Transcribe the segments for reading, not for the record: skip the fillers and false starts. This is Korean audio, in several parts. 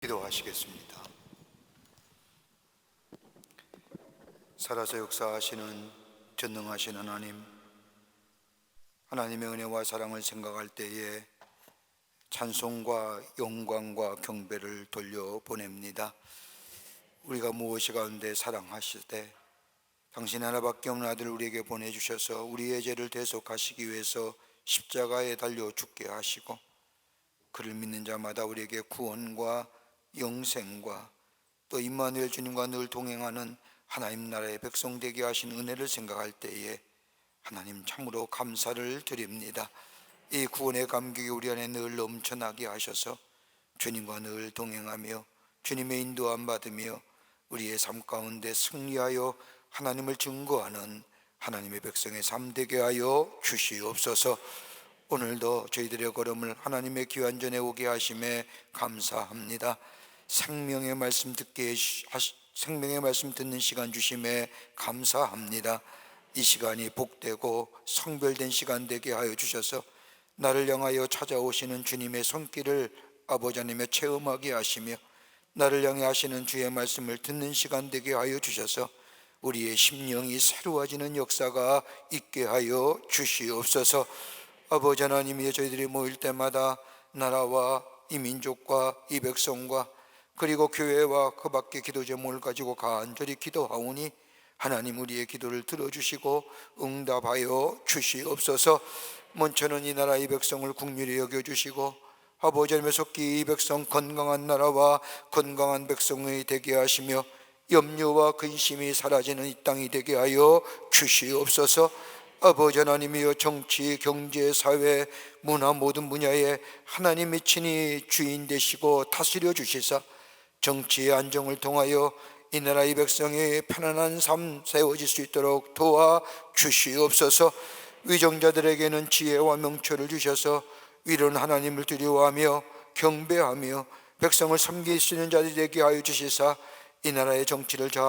기도하시겠습니다. 살아서 역사하시는 전능하신 하나님, 하나님의 은혜와 사랑을 생각할 때에 찬송과 영광과 경배를 돌려보냅니다. 우리가 무엇이 가운데 사랑하시되 당신 하나밖에 없는 아들 우리에게 보내주셔서 우리의 죄를 대속하시기 위해서 십자가에 달려 죽게 하시고 그를 믿는 자마다 우리에게 구원과 영생과 또 임마누엘 주님과 늘 동행하는 하나님 나라의 백성 되게 하신 은혜를 생각할 때에 하나님 참으로 감사를 드립니다. 이 구원의 감격이 우리 안에 늘 넘쳐나게 하셔서 주님과 늘 동행하며 주님의 인도함 받으며 우리의 삶 가운데 승리하여 하나님을 증거하는 하나님의 백성의 삶 되게 하여 주시옵소서. 오늘도 저희들의 걸음을 하나님의 귀한 전에 오게 하심에 감사합니다. 생명의 말씀 생명의 말씀 듣는 시간 주심에 감사합니다. 이 시간이 복되고 성별된 시간 되게 하여 주셔서 나를 향하여 찾아오시는 주님의 손길을 아버지 하나님의 체험하게 하시며 나를 향해 하시는 주의 말씀을 듣는 시간 되게 하여 주셔서 우리의 심령이 새로워지는 역사가 있게 하여 주시옵소서. 아버지 하나님이여, 저희들이 모일 때마다 나라와 이 민족과 이 백성과 그리고 교회와 그 밖의 기도 제목을 가지고 간절히 기도하오니 하나님 우리의 기도를 들어주시고 응답하여 주시옵소서. 먼저는 이 나라 이 백성을 긍휼히 여겨주시고 아버지 하나님의 속기 이 백성 건강한 나라와 건강한 백성이 되게 하시며 염려와 근심이 사라지는 이 땅이 되게 하여 주시옵소서. 아버지 하나님이여, 정치, 경제, 사회, 문화 모든 분야에 하나님이 친히 주인 되시고 다스려 주시사 정치의 안정을 통하여 이 나라 이 백성의 편안한 삶 세워질 수 있도록 도와 주시옵소서. 위정자들에게는 지혜와 명철을 주셔서 위로는 하나님을 두려워하며 경배하며 백성을 섬길 수 있는 자들이 되게 하여 주시사 이 나라의 정치를 잘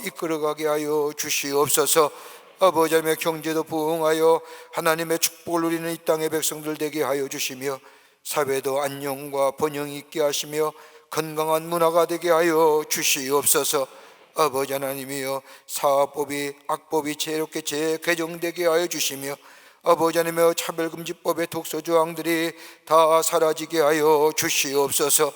이끌어가게 하여 주시옵소서. 아버지 하나님의 경제도 부흥하여 하나님의 축복을 누리는 이 땅의 백성들 되게 하여 주시며 사회도 안녕과 번영이 있게 하시며 건강한 문화가 되게 하여 주시옵소서. 아버지 하나님이여, 사법이 악법이 지혜롭게 재개정되게 하여 주시며 아버지 하나님이여, 차별금지법의 독소조항들이 다 사라지게 하여 주시옵소서.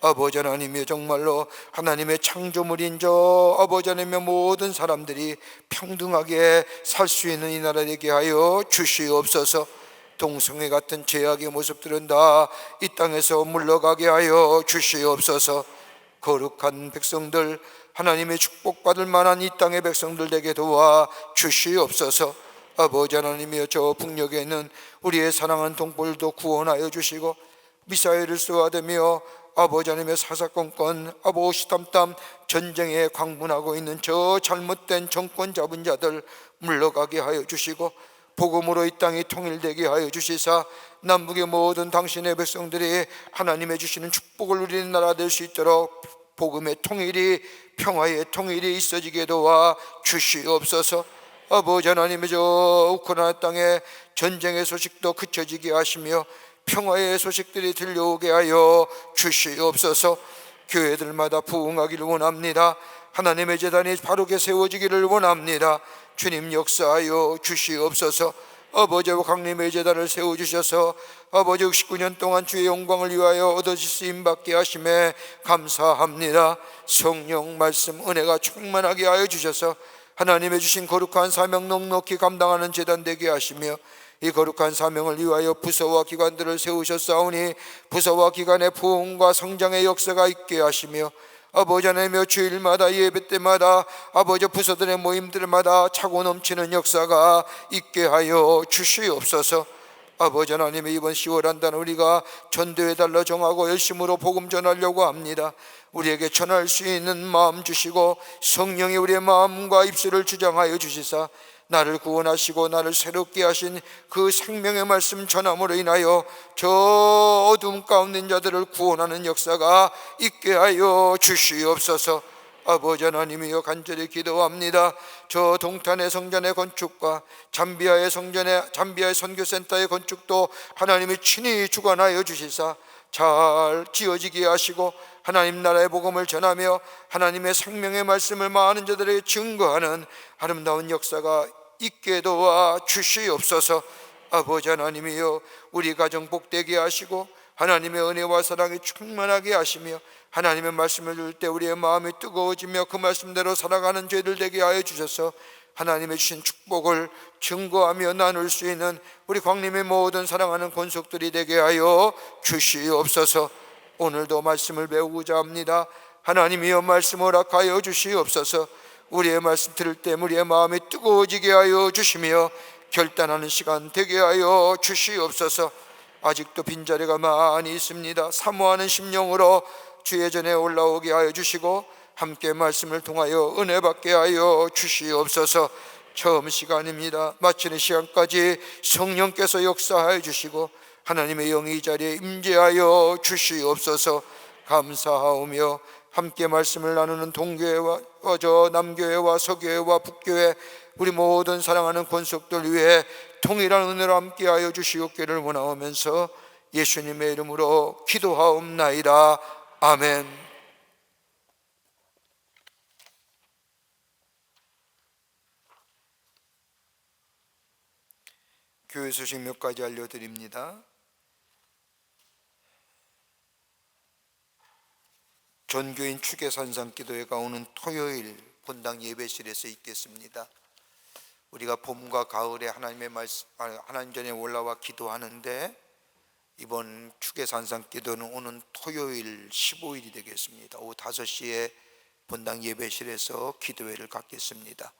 아버지 하나님이여, 정말로 하나님의 창조물인 저 아버지 하나님의 모든 사람들이 평등하게 살 수 있는 이 나라 되게 하여 주시옵소서. 동성애 같은 죄악의 모습들은 다 이 땅에서 물러가게 하여 주시옵소서. 거룩한 백성들, 하나님의 축복받을 만한 이 땅의 백성들 되게 도와 주시옵소서. 아버지 하나님이여, 저 북녘에 있는 우리의 사랑하는 동포들도 구원하여 주시고 미사일을 쏘아대며 아버지 하나님의 사사건건 아보시탐탐 전쟁에 광분하고 있는 저 잘못된 정권 잡은 자들 물러가게 하여 주시고 복음으로 이 땅이 통일되게 하여 주시사 남북의 모든 당신의 백성들이 하나님의 주시는 축복을 누리는 나라 될 수 있도록 복음의 통일이, 평화의 통일이 있어지게 도와 주시옵소서. 아버지 하나님의 저 우크라이나 땅의 전쟁의 소식도 그쳐지게 하시며 평화의 소식들이 들려오게 하여 주시옵소서. 교회들마다 부흥하기를 원합니다. 하나님의 제단이 바르게 세워지기를 원합니다. 주님 역사하여 주시옵소서. 아버지와 강림의 제단을 세워주셔서 아버지 69년 동안 주의 영광을 위하여 얻어질 수 임받게 하심에 감사합니다. 성령 말씀 은혜가 충만하게 하여 주셔서 하나님의 주신 거룩한 사명 넉넉히 감당하는 제단 되게 하시며 이 거룩한 사명을 위하여 부서와 기관들을 세우셨사오니 부서와 기관의 부흥과 성장의 역사가 있게 하시며 아버지 하나님의 주일마다 예배 때마다 아버지 부서들의 모임들마다 차고 넘치는 역사가 있게 하여 주시옵소서. 아버지 하나님의 이번 10월 한 달 우리가 전도해달라 정하고 열심으로 복음 전하려고 합니다. 우리에게 전할 수 있는 마음 주시고 성령이 우리의 마음과 입술을 주장하여 주시사 나를 구원하시고 나를 새롭게 하신 그 생명의 말씀 전함으로 인하여 저 어둠 가운데 있는 자들을 구원하는 역사가 있게 하여 주시옵소서. 아버지 하나님이여, 간절히 기도합니다. 저 동탄의 성전의 건축과 잠비아의 선교센터의 건축도 하나님이 친히 주관하여 주시사 잘 지어지게 하시고 하나님 나라의 복음을 전하며 하나님의 생명의 말씀을 많은 자들에게 증거하는 아름다운 역사가 있게 도와 주시옵소서. 아버지 하나님이여, 우리 가정 복되게 하시고 하나님의 은혜와 사랑이 충만하게 하시며 하나님의 말씀을 들을 때 우리의 마음이 뜨거워지며 그 말씀대로 살아가는 저희들 되게 하여 주셔서 하나님의 주신 축복을 증거하며 나눌 수 있는 우리 광림의 모든 사랑하는 권속들이 되게 하여 주시옵소서. 오늘도 말씀을 배우고자 합니다. 하나님이여, 말씀 허락하여 주시옵소서. 우리의 말씀 들을 때 우리의 마음이 뜨거워지게 하여 주시며 결단하는 시간 되게 하여 주시옵소서. 아직도 빈자리가 많이 있습니다. 사모하는 심령으로 주의 전에 올라오게 하여 주시고 함께 말씀을 통하여 은혜 받게 하여 주시옵소서. 처음 시간입니다. 마치는 시간까지 성령께서 역사하여 주시고 하나님의 영이 이 자리에 임재하여 주시옵소서. 감사하오며 함께 말씀을 나누는 동교회와 남교회와 서교회와 북교회 우리 모든 사랑하는 권속들 위해 통일한 은혜로 함께하여 주시옵기를 원하오면서 예수님의 이름으로 기도하옵나이다. 아멘. 교회 소식 몇 가지 알려드립니다. 전교인 추계산상기도회가 오는 토요일 본당 예배실에서 있겠습니다. 우리가 봄과 가을에 하나님의 말씀, 하나님 전에 올라와 기도하는데 이번 추계산상기도는 오는 토요일 15일이 되겠습니다. 오후 5시에 본당 예배실에서 기도회를 갖겠습니다.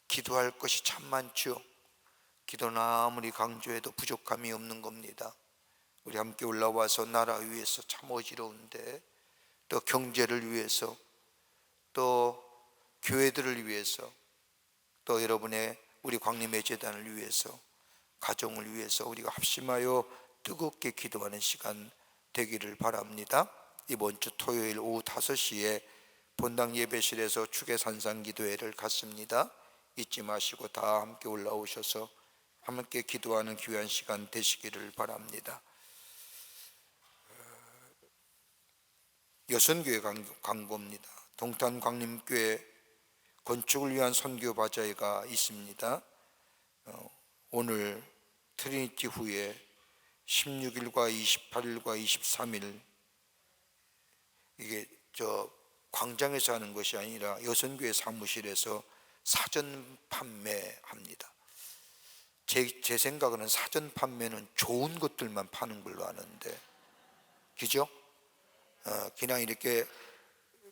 기도할 것이 참 많죠. 기도는 아무리 강조해도 부족함이 없는 겁니다. 우리 함께 올라와서 나라 위해서 참 어지러운데, 또 경제를 위해서, 또 교회들을 위해서, 또 여러분의 우리 광림의 재단을 위해서, 가정을 위해서 우리가 합심하여 뜨겁게 기도하는 시간 되기를 바랍니다. 이번 주 토요일 오후 5시에 본당 예배실에서 추계산상기도회를 갖습니다. 잊지 마시고 다 함께 올라오셔서 함께 기도하는 귀한 시간 되시기를 바랍니다. 여선교회 광고입니다. 동탄 광림교회 건축을 위한 선교 바자회가 있습니다. 오늘 트리니티 후에 16일과 28일과 23일, 이게 광장에서 하는 것이 아니라 여선교회 사무실에서 사전 판매합니다. 제 생각에는 사전 판매는 좋은 것들만 파는 걸로 아는데, 그죠? 그냥 이렇게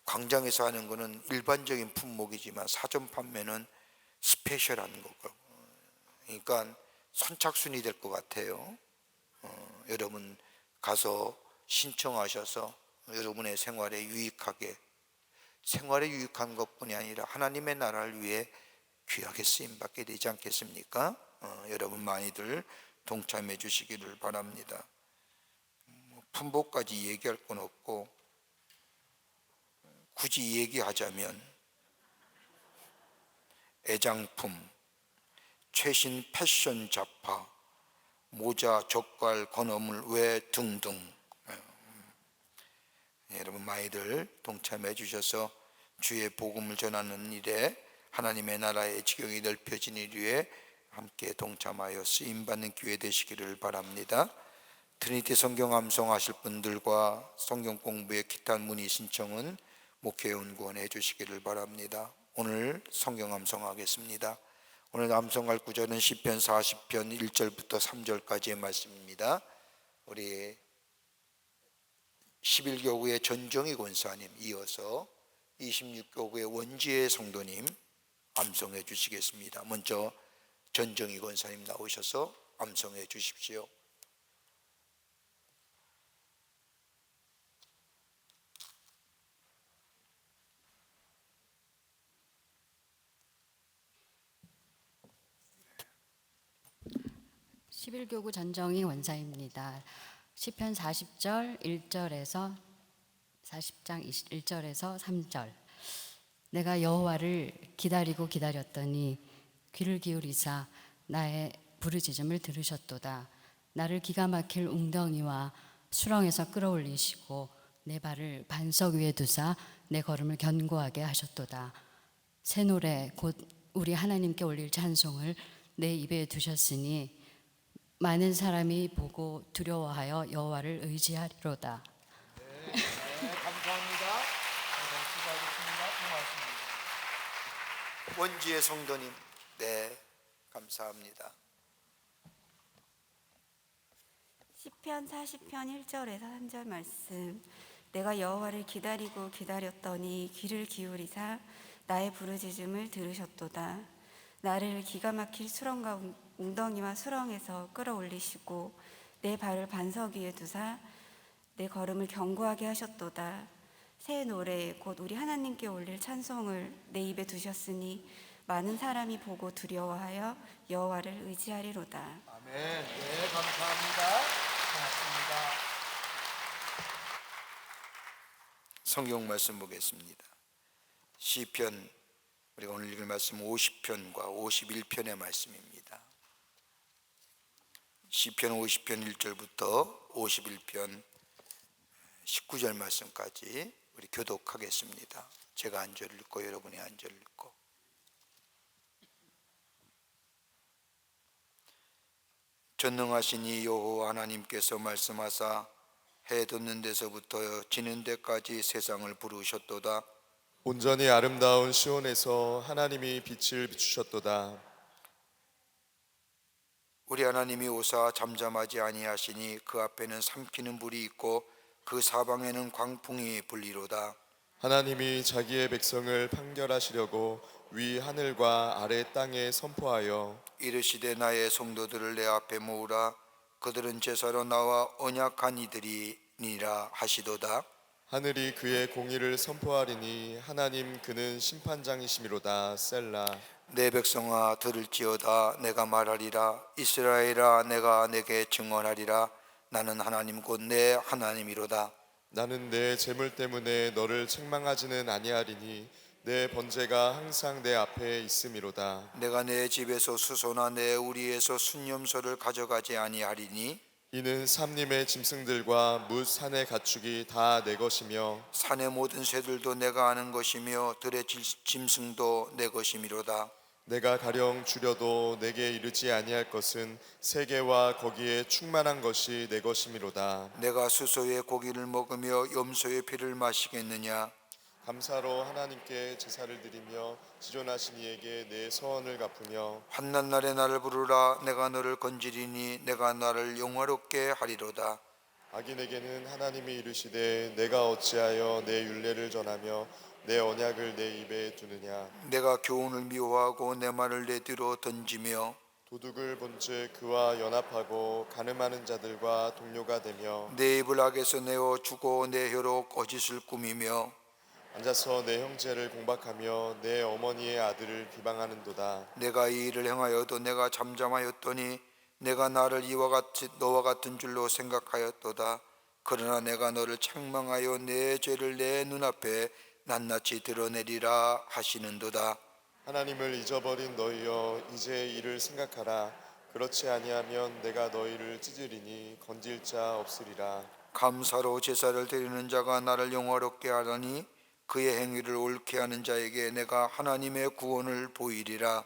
광장에서 하는 거는 일반적인 품목이지만 사전 판매는 스페셜한 거고, 그러니까 선착순이 될 것 같아요. 여러분 가서 신청하셔서 여러분의 생활에 유익한 것뿐이 아니라 하나님의 나라를 위해 귀하게 쓰임받게 되지 않겠습니까? 여러분 많이들 동참해 주시기를 바랍니다. 품목까지 얘기할 건 없고, 굳이 얘기하자면 애장품, 최신 패션 잡화, 모자, 젓갈, 건어물, 외 등등, 여러분 많이들 동참해 주셔서 주의 복음을 전하는 일에 하나님의 나라의 지경이 넓혀진 일 위에 함께 동참하여 쓰임받는 기회 되시기를 바랍니다. 트리니티 성경 암송하실 분들과 성경 공부의 기타 문의 신청은 목회연구원에 해주시기를 바랍니다. 오늘 성경 암송하겠습니다. 오늘 암송할 구절은 시편 40편 1절부터 3절까지의 말씀입니다. 우리 11교구의 전정희 권사님 이어서 26교구의 원지혜 성도님 암송해 주시겠습니다. 먼저 전정희 권사님 나오셔서 암송해 주십시오. 십일교구 전정희 원사입니다. 시편 40절 1절에서 40장 1절에서 3절. 내가 여호와를 기다리고 기다렸더니 귀를 기울이사 나의 부르짖음을 들으셨도다. 나를 기가 막힐 웅덩이와 수렁에서 끌어올리시고 내 발을 반석 위에 두사 내 걸음을 견고하게 하셨도다. 새 노래 곧 우리 하나님께 올릴 찬송을 내 입에 두셨으니 많은 사람이 보고 두려워하여 여호와를 의지하리로다. 네, 감사합니다. 수고하셨습니다. 고맙습니다. 원지의 성도님, 네, 감사합니다. 시편 40편 1절에서 3절 말씀. 내가 여호와를 기다리고 기다렸더니 귀를 기울이사 나의 부르짖음을 들으셨도다. 나를 기가 막힐 수렁과 웅덩이와 수렁에서 끌어올리시고 내 발을 반석 위에 두사 내 걸음을 견고하게 하셨도다. 새 노래 곧 우리 하나님께 올릴 찬송을 내 입에 두셨으니 많은 사람이 보고 두려워하여 여호와를 의지하리로다. 아멘. 네, 감사합니다. 고맙습니다. 성경 말씀 보겠습니다. 시편, 우리가 오늘 읽을 말씀 50편과 51편의 말씀입니다. 시편 50편 1절부터 51편 19절 말씀까지 우리 교독하겠습니다. 제가 한 절 읽고 여러분이 한 절 읽고. 전능하신 이 여호와 하나님께서 말씀하사 해 돋는 데서부터 지는 데까지 세상을 부르셨도다. 온전히 아름다운 시온에서 하나님이 빛을 비추셨도다. 우리 하나님이 오사 잠잠하지 아니하시니 그 앞에는 삼키는 불이 있고 그 사방에는 광풍이 불리로다. 하나님이 자기의 백성을 판결하시려고 위 하늘과 아래 땅에 선포하여 이르시되 나의 성도들을 내 앞에 모으라. 그들은 제사로 나와 언약한 이들이니라 하시도다. 하늘이 그의 공의를 선포하리니 하나님 그는 심판장이시미로다. 셀라. 내 백성아 들을지어다. 내가 말하리라. 이스라엘아 내가 내게 증언하리라. 나는 하나님 곧 내 하나님이로다. 나는 내 재물 때문에 너를 책망하지는 아니하리니 내 번제가 항상 내 앞에 있음이로다. 내가 내 집에서 수소나 내 우리에서 순념소를 가져가지 아니하리니 이는 삼림의 짐승들과 뭇 산의 가축이 다 내 것이며 산의 모든 새들도 내가 아는 것이며 들의 짐승도 내 것이미로다. 내가 가령 주려도 내게 이르지 아니할 것은 세계와 거기에 충만한 것이 내 것이미로다. 내가 수소의 고기를 먹으며 염소의 피를 마시겠느냐. 감사로 하나님께 제사를 드리며 지존하신 이에게 내 서원을 갚으며 환난 날에 나를 부르라. 내가 너를 건지리니 내가 나를 영화롭게 하리로다. 악인에게는 하나님이 이르시되 내가 어찌하여 내 율례를 전하며 내 언약을 내 입에 두느냐. 내가 교훈을 미워하고 내 말을 내 뒤로 던지며 도둑을 본즉 그와 연합하고 가늠하는 자들과 동료가 되며 내 입을 악에서 내어 주고 내 혀로 거짓을 꾸미며 앉아서 내 형제를 공박하며 내 어머니의 아들을 비방하는도다. 내가 이 일을 행하여도 내가 잠잠하였더니 내가 나를 너와 같은 줄로 생각하였도다. 그러나 내가 너를 책망하여 내 죄를 내 눈앞에 낱낱이 드러내리라 하시는도다. 하나님을 잊어버린 너희여 이제 이를 생각하라. 그렇지 아니하면 내가 너희를 찢으리니 건질 자 없으리라. 감사로 제사를 드리는 자가 나를 영화롭게 하더니 그의 행위를 옳게 하는 자에게 내가 하나님의 구원을 보이리라.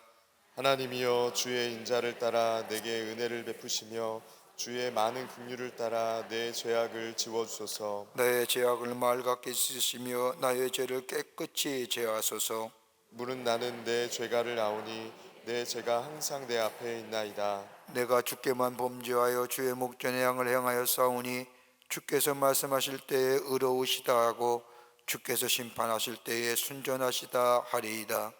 하나님이여 주의 인자를 따라 내게 은혜를 베푸시며 주의 많은 긍휼을 따라 내 죄악을 지워주소서. 나의 죄악을 맑게 씻으시며 나의 죄를 깨끗이 제하소서. 물은 나는 내 죄가를 아오니 내 죄가 항상 내 앞에 있나이다. 내가 주께만 범죄하여 주의 목전의 양을 행하여 싸우니 주께서 말씀하실 때에 의로우시다 하고 주께서 심판하실 때에 순전하시다 하리이다.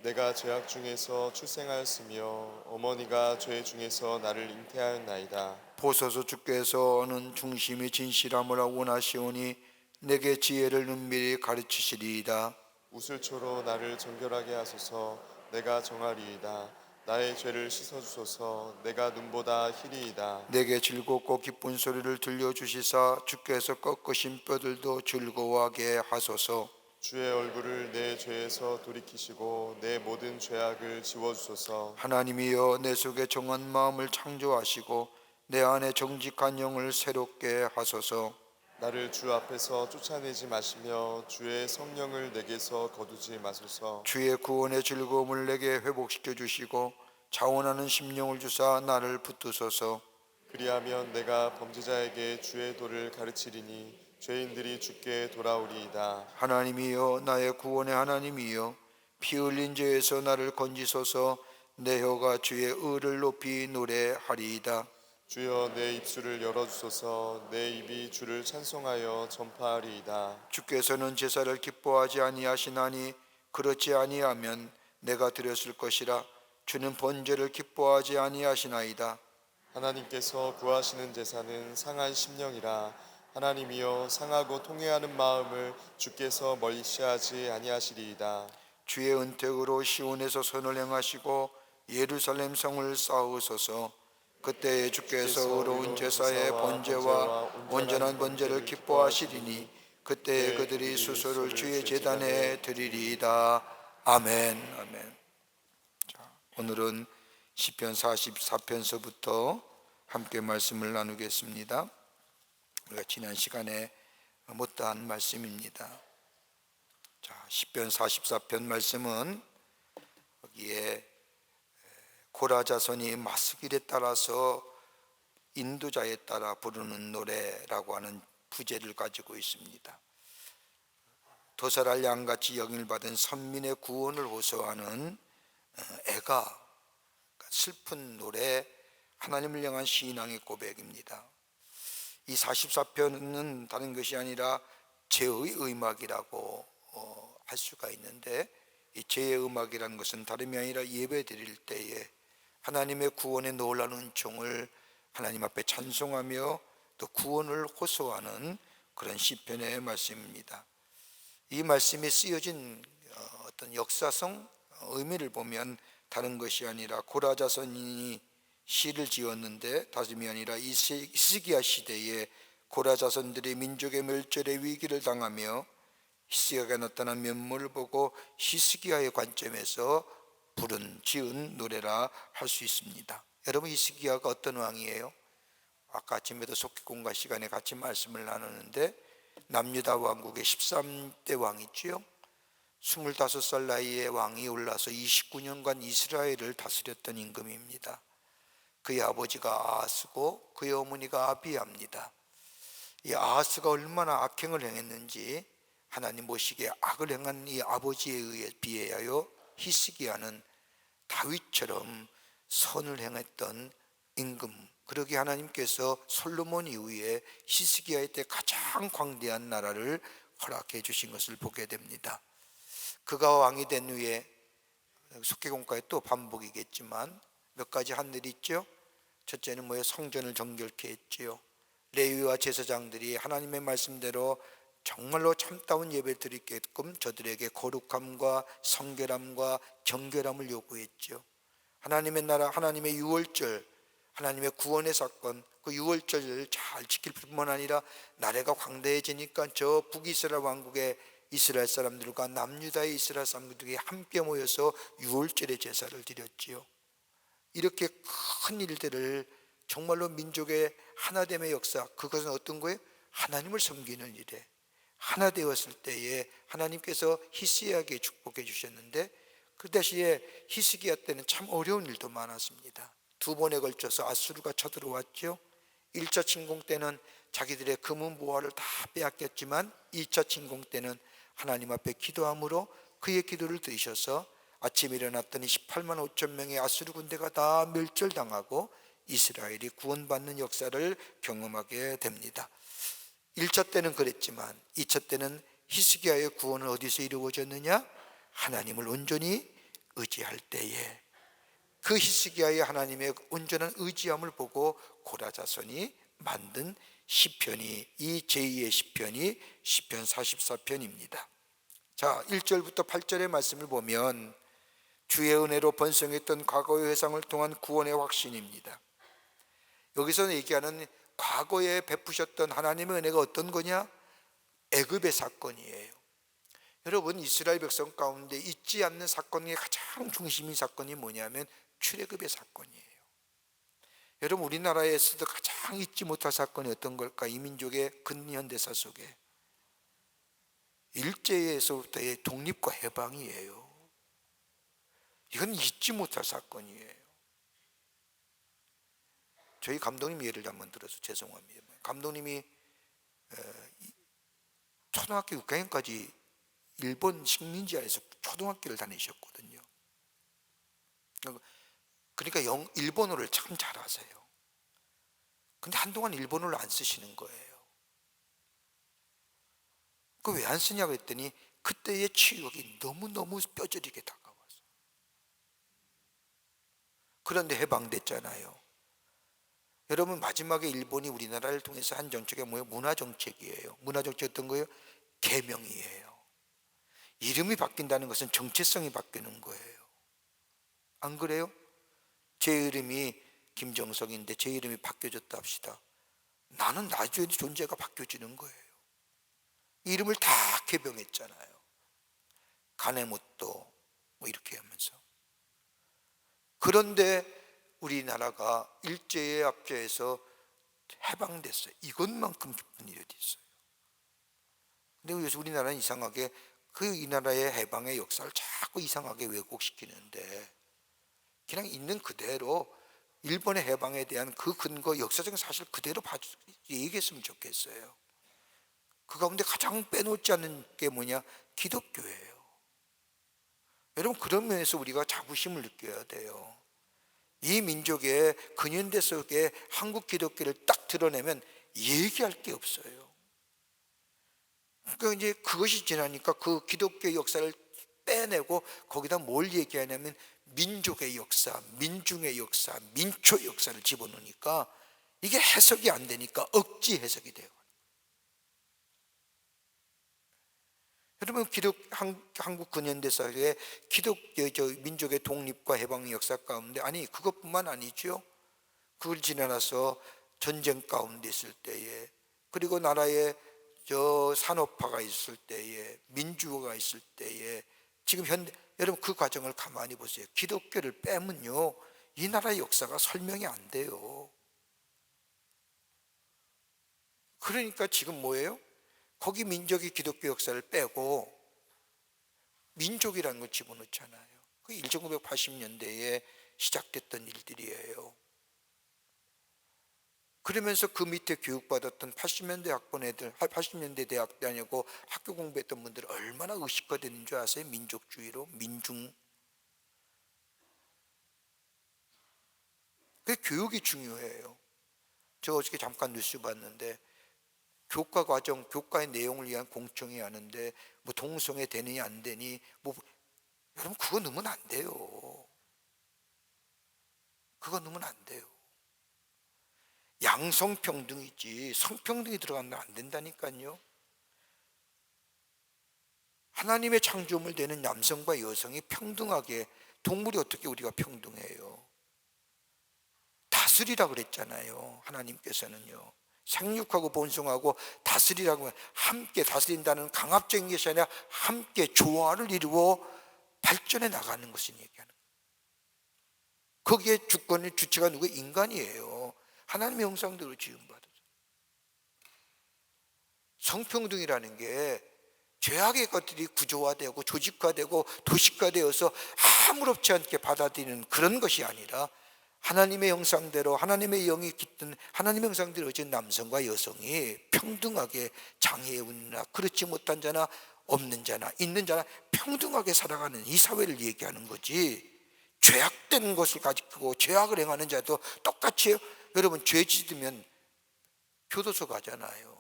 내가 죄악 중에서 출생하였으며 어머니가 죄 중에서 나를 잉태하였나이다. 보소서 주께서는 중심이 진실함을 원하시오니 내게 지혜를 은밀히 가르치시리이다. 우슬초로 나를 정결하게 하소서. 내가 정하리이다. 나의 죄를 씻어주소서. 내가 눈보다 희리이다. 내게 즐겁고 기쁜 소리를 들려주시사 주께서 꺾으신 뼈들도 즐거워하게 하소서. 주의 얼굴을 내 죄에서 돌이키시고 내 모든 죄악을 지워주소서. 하나님이여 내 속에 정한 마음을 창조하시고 내 안에 정직한 영을 새롭게 하소서. 나를 주 앞에서 쫓아내지 마시며 주의 성령을 내게서 거두지 마소서. 주의 구원의 즐거움을 내게 회복시켜 주시고 자원하는 심령을 주사 나를 붙드소서. 그리하면 내가 범죄자에게 주의 도를 가르치리니 죄인들이 주께 돌아오리이다. 하나님이여, 나의 구원의 하나님이여, 피 흘린 죄에서 나를 건지소서. 내 혀가 주의 의를 높이 노래하리이다. 주여 내 입술을 열어주소서. 내 입이 주를 찬송하여 전파하리이다. 주께서는 제사를 기뻐하지 아니하시나니 그렇지 아니하면 내가 드렸을 것이라. 주는 번제를 기뻐하지 아니하시나이다. 하나님께서 구하시는 제사는 상한 심령이라. 하나님이여 상하고 통회하는 마음을 주께서 멀시하지 아니하시리이다. 주의 은택으로 시온에서 선을 행하시고 예루살렘 성을 쌓으소서. 그때에 주께서 의로운 제사의 번제와 온전한 번제를 기뻐하시리니 그때에 그들이 수소를 주의 제단에 드리리이다. 아멘. 아멘. 자, 오늘은 시편 44편서부터 함께 말씀을 나누겠습니다. 우리가 지난 시간에 못다한 말씀입니다. 자, 시편 44편 말씀은 여기에 고라 자손이 마스길에 따라서 인도자에 따라 부르는 노래라고 하는 부제를 가지고 있습니다. 도살할 양같이 영을 받은 선민의 구원을 호소하는 애가 슬픈 노래, 하나님을 향한 신앙의 고백입니다. 이 44편은 다른 것이 아니라 제의 음악이라고 할 수가 있는데, 이 제의 음악이라는 것은 다름이 아니라 예배 드릴 때에 하나님의 구원의 놀라운 은총을 하나님 앞에 찬송하며 또 구원을 호소하는 그런 시편의 말씀입니다. 이 말씀이 쓰여진 어떤 역사성 의미를 보면 다른 것이 아니라 고라 자손이 시를 지었는데 다름이 아니라 히스기야 시대에 고라 자손들이 민족의 멸절의 위기를 당하며 히스기야가 나타난 면모를 보고 히스기야의 관점에서 지은 노래라 할 수 있습니다. 여러분, 히스기야가 어떤 왕이에요? 아까 아침에도 속기공과 시간에 같이 말씀을 나누는데 남유다 왕국의 13대 왕이지요. 25살 나이에 왕이 올라서 29년간 이스라엘을 다스렸던 임금입니다. 그의 아버지가 아하스고 그의 어머니가 아비야입니다. 이 아하스가 얼마나 악행을 행했는지 하나님 보시기에 악을 행한 이 아버지에 의해 비하여 히스기야는 다윗처럼 선을 행했던 임금, 그러기에 하나님께서 솔로몬 이후에 히스기야의 때 가장 광대한 나라를 허락해 주신 것을 보게 됩니다. 그가 왕이 된 후에 속기공과에 또 반복이겠지만 몇 가지 한 일이 있죠. 첫째는 성전을 정결케 했지요. 레위와 제사장들이 하나님의 말씀대로 정말로 참다운 예배를 드리게끔 저들에게 거룩함과 성결함과 정결함을 요구했죠. 하나님의 나라, 하나님의 유월절, 하나님의 구원의 사건, 그 유월절을 잘 지킬 뿐만 아니라 나라가 광대해지니까 저 북이스라엘 왕국의 이스라엘 사람들과 남유다의 이스라엘 사람들이 함께 모여서 유월절의 제사를 드렸지요. 이렇게 큰 일들을 정말로 민족의 하나됨의 역사, 그것은 어떤 거예요? 하나님을 섬기는 일에 하나 되었을 때에 하나님께서 히스기야에게 축복해 주셨는데, 그 대신에 히스기야 때는 참 어려운 일도 많았습니다. 두 번에 걸쳐서 아수르가 쳐들어왔죠. 1차 침공 때는 자기들의 금은 보화를 다 빼앗겼지만 2차 침공 때는 하나님 앞에 기도함으로 그의 기도를 들으셔서 아침에 일어났더니 18만 5천 명의 아수르 군대가 다 멸절당하고 이스라엘이 구원받는 역사를 경험하게 됩니다. 1차 때는 그랬지만 2차 때는 히스기야의 구원은 어디서 이루어졌느냐? 하나님을 온전히 의지할 때에 그 히스기야의 하나님의 온전한 의지함을 보고 고라 자손이 만든 시편이, 이 제2의 시편이 시편 44편입니다. 자, 1절부터 8절의 말씀을 보면 주의 은혜로 번성했던 과거의 회상을 통한 구원의 확신입니다. 여기서 얘기하는 과거에 베푸셨던 하나님의 은혜가 어떤 거냐? 애굽의 사건이에요. 여러분, 이스라엘 백성 가운데 잊지 않는 사건의 가장 중심인 사건이 뭐냐면 출애굽의 사건이에요. 여러분, 우리나라에서도 가장 잊지 못할 사건이 어떤 걸까? 이 민족의 근현대사 속에 일제에서부터의 독립과 해방이에요. 이건 잊지 못할 사건이에요. 저희 감독님 예를 한번 들어서 죄송합니다. 감독님이 초등학교 6학년까지 일본 식민지 아래서 초등학교를 다니셨거든요. 그러니까 일본어를 참 잘하세요. 근데 한동안 일본어를 안 쓰시는 거예요. 그 왜 안 쓰냐고 했더니 그때의 치욕이 너무너무 뼈저리게 다가와서. 그런데 해방됐잖아요. 여러분, 마지막에 일본이 우리나라를 통해서 한 정책이 뭐예요? 문화정책이에요. 문화정책 어떤 거예요? 계명이에요. 이름이 바뀐다는 것은 정체성이 바뀌는 거예요. 안 그래요? 제 이름이 김정석인데 제 이름이 바뀌어졌다 합시다. 나는 나중에 존재가 바뀌어지는 거예요. 이름을 다 개명했잖아요. 가네모토 뭐 이렇게 하면서. 그런데 우리나라가 일제에 앞서서 해방됐어요. 이것만큼 기쁜 일이 어디 있어요. 근데 그래서 우리나라는 이상하게 이 나라의 해방의 역사를 자꾸 이상하게 왜곡시키는데, 그냥 있는 그대로 일본의 해방에 대한 그 근거, 역사적인 사실 그대로 얘기했으면 좋겠어요. 그 가운데 가장 빼놓지 않는 게 뭐냐? 기독교예요. 여러분, 그런 면에서 우리가 자부심을 느껴야 돼요. 이 민족의 근현대 속에 한국 기독교를 딱 드러내면 얘기할 게 없어요. 그러니까 이제 그것이 지나니까 그 기독교의 역사를 빼내고 거기다 뭘 얘기하냐면 민족의 역사, 민중의 역사, 민초의 역사를 집어넣으니까 이게 해석이 안 되니까 억지 해석이 돼요. 여러분, 한국 근현대사의 민족의 독립과 해방의 역사 가운데, 아니 그것뿐만 아니죠. 그걸 지나서 전쟁 가운데 있을 때에, 그리고 나라에 산업화가 있을 때에, 민주화가 있을 때에, 지금 여러분 그 과정을 가만히 보세요. 기독교를 빼면요, 이 나라의 역사가 설명이 안 돼요. 그러니까 지금 뭐예요? 거기 민족이 기독교 역사를 빼고 민족이라는 걸 집어넣잖아요. 그 1980년대에 시작됐던 일들이에요. 그러면서 그 밑에 교육받았던 80년대 학번 애들, 80년대 대학 다니고 학교 공부했던 분들 얼마나 의식화 되는 줄 아세요? 민족주의로, 민중. 그 교육이 중요해요. 저 어저께 잠깐 뉴스 봤는데, 교과 과정, 교과의 내용을 위한 공청회 하는데 뭐 동성애 되느니 안 되니, 뭐 여러분 그거 넣으면 안 돼요. 그거 넣으면 안 돼요. 양성평등이지 성평등이 들어가면 안 된다니까요. 하나님의 창조물 되는 남성과 여성이 평등하게, 동물이 어떻게 우리가 평등해요? 다스리라 그랬잖아요. 하나님께서는요. 생육하고 번성하고 다스리라고, 함께 다스린다는 강압적인 것이 아니라 함께 조화를 이루어 발전해 나가는 것을 얘기하는 거예요. 거기에 주권의 주체가 누구? 인간이에요. 하나님의 형상대로 지음받았어요. 성평등이라는 게 죄악의 것들이 구조화되고 조직화되고 도식화되어서 아무렇지 않게 받아들이는 그런 것이 아니라, 하나님의 형상대로, 하나님의 영이 깃든 하나님의 형상대로 지은 남성과 여성이 평등하게, 장애인이나 그렇지 못한 자나 없는 자나 있는 자나 평등하게 살아가는 이 사회를 얘기하는 거지, 죄악된 것을 가지고 죄악을 행하는 자도 똑같이 해요. 여러분, 죄 짓으면 교도소 가잖아요.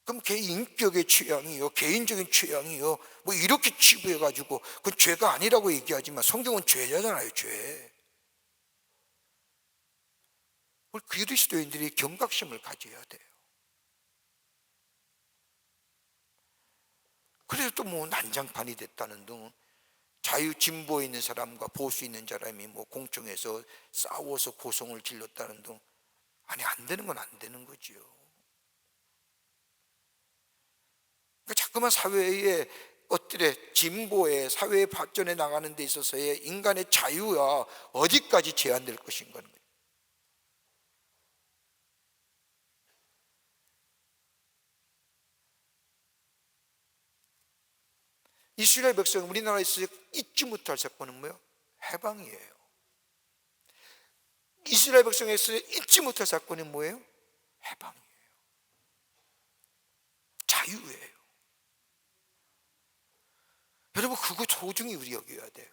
그럼 걔 인격의 취향이요, 개인적인 취향이요, 뭐 이렇게 치부해가지고 그건 죄가 아니라고 얘기하지만 성경은 죄잖아요, 죄. 우리 그리스도인들이 경각심을 가져야 돼요. 그래서 또 뭐 난장판이 됐다는 등, 자유 진보에 있는 사람과 보수 있는 사람이 뭐 공청에서 싸워서 고성을 질렀다는 등, 아니 안 되는 건 안 되는 거지요. 그러니까 자꾸만 사회에 것들의 진보의 사회 발전에 나가는 데 있어서의 인간의 자유가 어디까지 제한될 것인가. 이스라엘 백성, 우리나라에서 잊지 못할 사건은 뭐예요? 해방이에요. 이스라엘 백성에서 잊지 못할 사건이 뭐예요? 해방이에요. 자유예요. 여러분, 그거 소중히 우리 여겨야 돼요.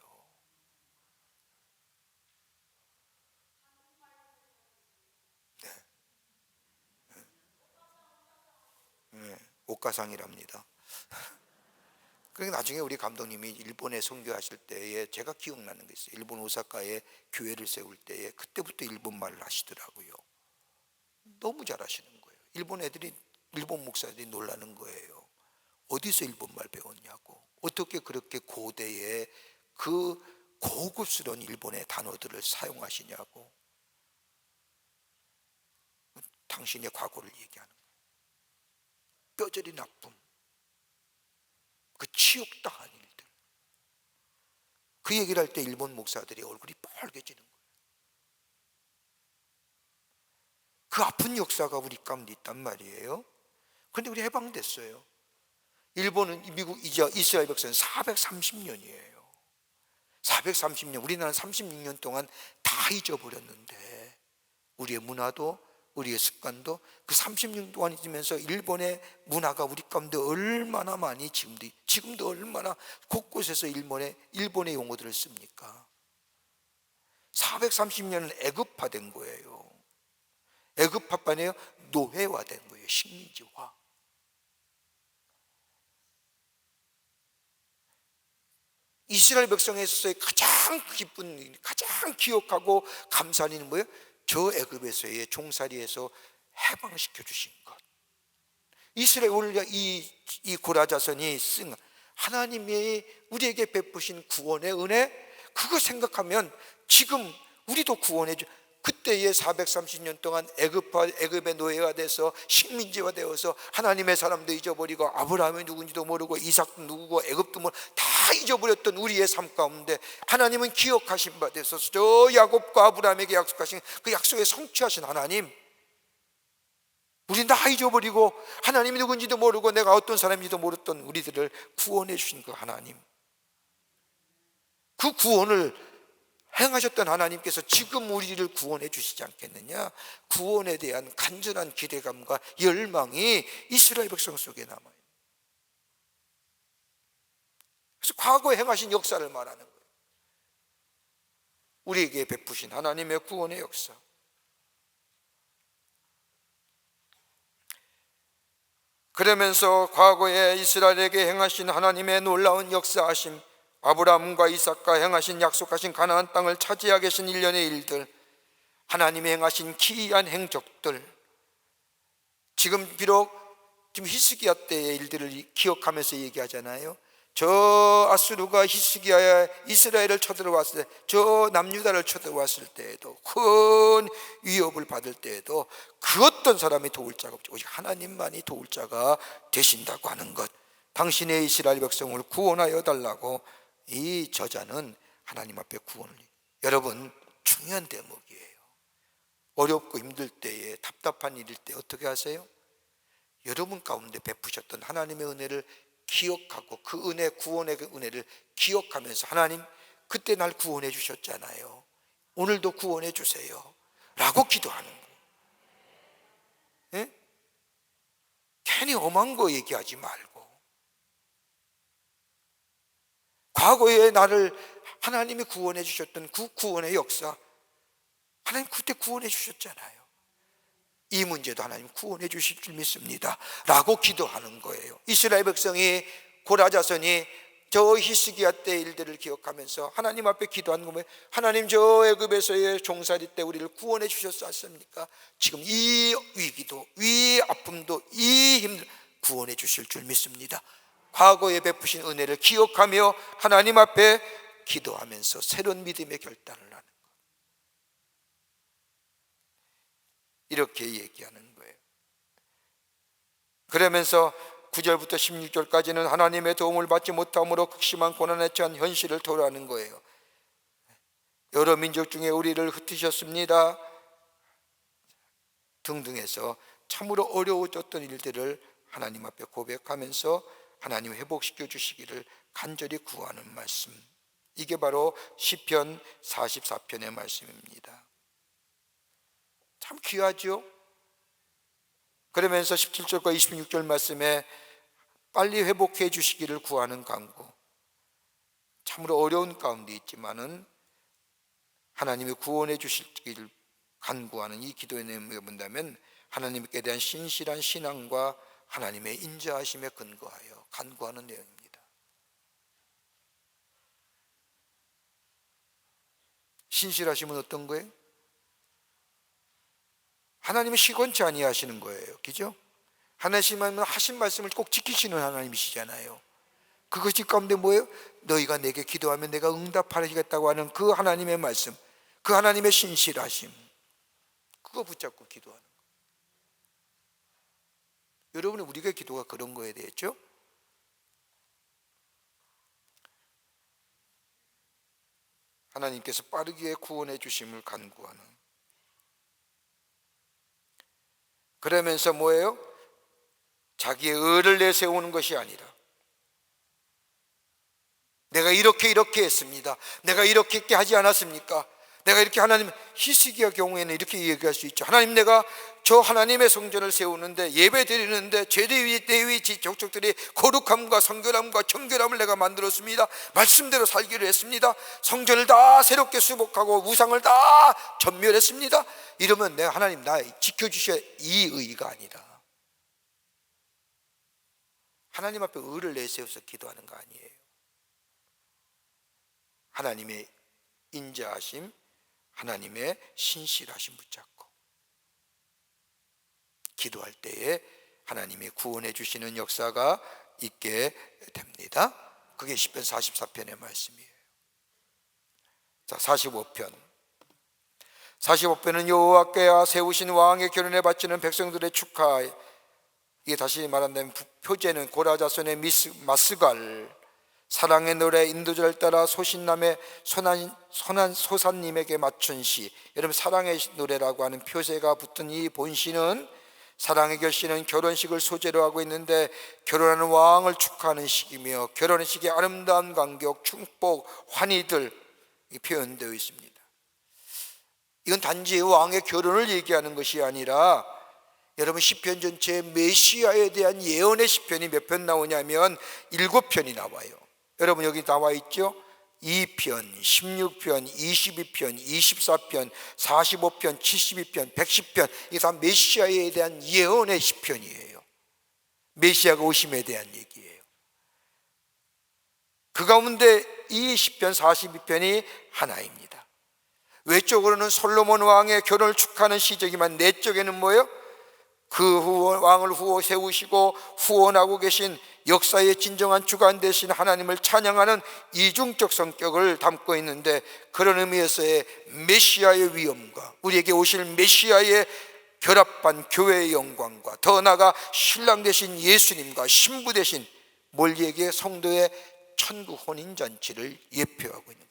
네. 네. 옥가상이랍니다. 그러니까 나중에 우리 감독님이 일본에 선교하실 때에 제가 기억나는 게 있어요. 일본 오사카에 교회를 세울 때에 그때부터 일본말을 하시더라고요. 너무 잘하시는 거예요. 일본 목사들이 놀라는 거예요. 어디서 일본말 배웠냐고. 어떻게 그렇게 고대에 그 고급스러운 일본의 단어들을 사용하시냐고. 당신의 과거를 얘기하는 거예요. 뼈저린 아픔, 그 치욕당한 일들, 그 얘기를 할 때 일본 목사들이 얼굴이 빨개지는 거예요. 그 아픈 역사가 우리 가운데 있단 말이에요. 그런데 우리 해방됐어요. 일본은, 미국, 이스라엘 백성은 430년이에요 430년, 우리나라는 36년 동안 다 잊어버렸는데 우리의 문화도 우리의 습관도 그 36년 동안 잊으면서 일본의 문화가 우리 가운데 얼마나 많이 지금도 얼마나 곳곳에서 일본의 용어들을 씁니까? 430년은 애급화된 거예요. 애급화반에요, 노예화된 거예요. 식민지화. 이스라엘 백성에 있어서의 가장 기쁜, 가장 기억하고 감사한 일은 뭐예요? 저 애굽에서의 종살이에서 해방시켜 주신 것. 이스라엘 이 고라자선이 쓴 하나님이 우리에게 베푸신 구원의 은혜, 그거 생각하면 지금 우리도 구원해 주. 그때의 430년 동안 애굽의 노예가 돼서 식민지화 되어서 하나님의 사람도 잊어버리고 아브라함이 누군지도 모르고 이삭도 누구고 애굽도 모르고 다 잊어버렸던 우리의 삶 가운데 하나님은 기억하신 바 되셔서 저 야곱과 아브라함에게 약속하신 그 약속에 성취하신 하나님, 우린 다 잊어버리고 하나님이 누군지도 모르고 내가 어떤 사람인지도 모르던 우리들을 구원해 주신 그 하나님, 그 구원을 행하셨던 하나님께서 지금 우리를 구원해 주시지 않겠느냐. 구원에 대한 간절한 기대감과 열망이 이스라엘 백성 속에 남아요. 그래서 과거에 행하신 역사를 말하는 거예요. 우리에게 베푸신 하나님의 구원의 역사. 그러면서 과거에 이스라엘에게 행하신 하나님의 놀라운 역사하심, 아브라함과 이삭과 행하신 약속하신 가나안 땅을 차지하게 계신 일련의 일들, 하나님이 행하신 기이한 행적들, 지금 비록 지금 히스기야 때의 일들을 기억하면서 얘기하잖아요. 저 아수르가 히스기야에 이스라엘을 쳐들어왔을 때, 저 남유다를 쳐들어왔을 때에도, 큰 위협을 받을 때에도 그 어떤 사람이 도울 자가 없죠. 오직 하나님만이 도울 자가 되신다고 하는 것, 당신의 이스라엘 백성을 구원하여 달라고 이 저자는 하나님 앞에 구원을. 여러분, 중요한 대목이에요. 어렵고 힘들 때에, 답답한 일일 때 어떻게 하세요? 여러분 가운데 베푸셨던 하나님의 은혜를 기억하고 그 은혜, 구원의 그 은혜를 기억하면서 하나님, 그때 날 구원해 주셨잖아요, 오늘도 구원해 주세요 라고 기도하는 거예요. 예? 괜히 엄한 거 얘기하지 말고, 과거에 나를 하나님이 구원해 주셨던 그 구원의 역사, 하나님 그때 구원해 주셨잖아요, 이 문제도 하나님 구원해 주실 줄 믿습니다 라고 기도하는 거예요. 이스라엘 백성이, 고라자선이 저 히스기야 때 일들을 기억하면서 하나님 앞에 기도하는 거면, 하나님 저 애굽에서의 종살이 때 우리를 구원해 주셨습니까? 지금 이 위기도, 이 아픔도, 이 힘도 구원해 주실 줄 믿습니다. 과거에 베푸신 은혜를 기억하며 하나님 앞에 기도하면서 새로운 믿음의 결단을 하는 것, 이렇게 얘기하는 거예요. 그러면서 9절부터 16절까지는 하나님의 도움을 받지 못함으로 극심한 고난에 처한 현실을 토로하는 거예요. 여러 민족 중에 우리를 흩으셨습니다 등등 해서 참으로 어려워졌던 일들을 하나님 앞에 고백하면서 하나님 회복시켜 주시기를 간절히 구하는 말씀, 이게 바로 시편 44편의 말씀입니다. 참 귀하죠? 그러면서 17절과 26절 말씀에 빨리 회복해 주시기를 구하는 간구, 참으로 어려운 가운데 있지만은 하나님이 구원해 주시기를 간구하는 이 기도의 내용을 본다면 하나님께 대한 신실한 신앙과 하나님의 인자하심에 근거하여 간구하는 내용입니다. 신실하심은 어떤 거예요? 하나님이 시건치 아니하시는 거예요. 그죠? 하나님은 하신 말씀을 꼭 지키시는 하나님이시잖아요. 그것이 가운데 뭐예요? 너희가 내게 기도하면 내가 응답하시겠다고 하는 그 하나님의 말씀, 그 하나님의 신실하심, 그거 붙잡고 기도하는 거예요. 여러분, 우리가 기도가 그런 거에 대했죠? 하나님께서 빠르게 구원해 주심을 간구하는, 그러면서 뭐예요? 자기의 의를 내세우는 것이 아니라 내가 이렇게 했습니다, 내가 이렇게 하지 않았습니까? 내가 이렇게, 하나님, 히스기야 경우에는 이렇게 얘기할 수 있죠. 하나님, 내가 저 하나님의 성전을 세우는데, 예배 드리는데 레위 족속들이 거룩함과 성결함과 정결함을 내가 만들었습니다. 말씀대로 살기로 했습니다. 성전을 다 새롭게 수복하고 우상을 다 전멸했습니다. 이러면 내가, 하나님, 나 지켜주셔야, 이 의가 아니라 하나님 앞에 의를 내세워서 기도하는 거 아니에요. 하나님의 인자하심, 하나님의 신실하심 붙잡고 기도할 때에 하나님이 구원해 주시는 역사가 있게 됩니다. 그게 시편 44편의 말씀이에요. 자, 45편은 여호와께 세우신 왕의 결혼에 바치는 백성들의 축하. 이게 다시 말한다면 표제는 고라자손의 마스갈, 사랑의 노래 인도절 따라 소신남의 소산님에게 맞춘 시. 여러분, 사랑의 노래라고 하는 표세가 붙은 이 본시는, 사랑의 결실은 결혼식을 소재로 하고 있는데 결혼하는 왕을 축하하는 시이며 결혼식의 아름다운 간격, 축복, 환희들 표현되어 있습니다. 이건 단지 왕의 결혼을 얘기하는 것이 아니라, 여러분, 시편 전체에 메시아에 대한 예언의 시편이 몇 편 나오냐면 7편이 나와요. 여러분, 여기 나와 있죠? 2편, 16편, 22편, 24편, 45편, 72편, 110편. 이게 다 메시아에 대한 예언의 시편이에요. 메시아가 오심에 대한 얘기예요. 그 가운데 이 시편 42편이 하나입니다. 외적으로는 솔로몬 왕의 결혼을 축하하는 시적이지만 내적에는 뭐예요? 그 왕을 후원 세우시고 후원하고 계신 역사의 진정한 주관 되신 하나님을 찬양하는 이중적 성격을 담고 있는데, 그런 의미에서의 메시아의 위엄과 우리에게 오실 메시아의 결합한 교회의 영광과 더 나아가 신랑 되신 예수님과 신부 되신 몰리에게 성도의 천국 혼인잔치를 예표하고 있는 겁니다.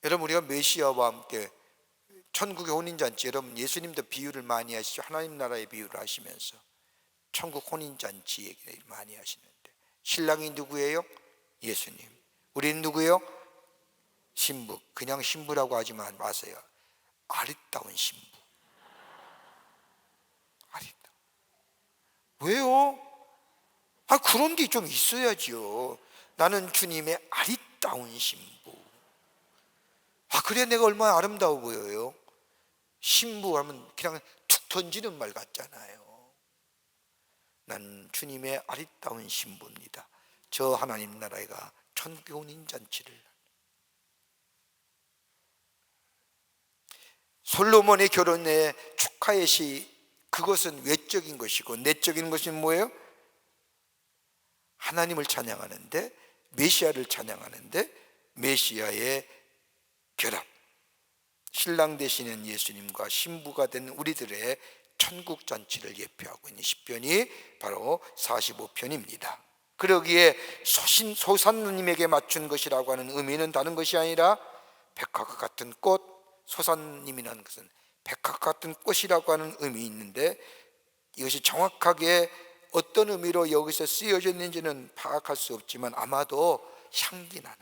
여러분, 우리가 메시아와 함께 천국의 혼인잔치, 여러분, 예수님도 비유를 많이 하시죠. 하나님 나라의 비유를 하시면서 천국 혼인잔치 얘기를 많이 하시는데, 신랑이 누구예요? 예수님. 우리는 누구예요? 신부. 그냥 신부라고 하지 마세요. 아리따운 신부. 아리따운. 왜요? 그런 게 좀 있어야죠. 나는 주님의 아리따운 신부. 그래, 내가 얼마나 아름다워 보여요. 신부 하면 그냥 툭 던지는 말 같잖아요. 난 주님의 아리따운 신부입니다. 저 하나님 나라가 천국의 혼인잔치를. 솔로몬의 결혼의 축하의 시, 그것은 외적인 것이고 내적인 것은 뭐예요? 하나님을 찬양하는데 메시아를 찬양하는데 메시아의 결합, 신랑 되시는 예수님과 신부가 된 우리들의 천국 잔치를 예표하고 있는 시편이 바로 45편입니다. 그러기에 소산누님에게 맞춘 것이라고 하는 의미는 다른 것이 아니라 백합과 같은 꽃, 소산님이라는 것은 백합과 같은 꽃이라고 하는 의미 있는데, 이것이 정확하게 어떤 의미로 여기서 쓰여져 있는지는 파악할 수 없지만 아마도 향기 나는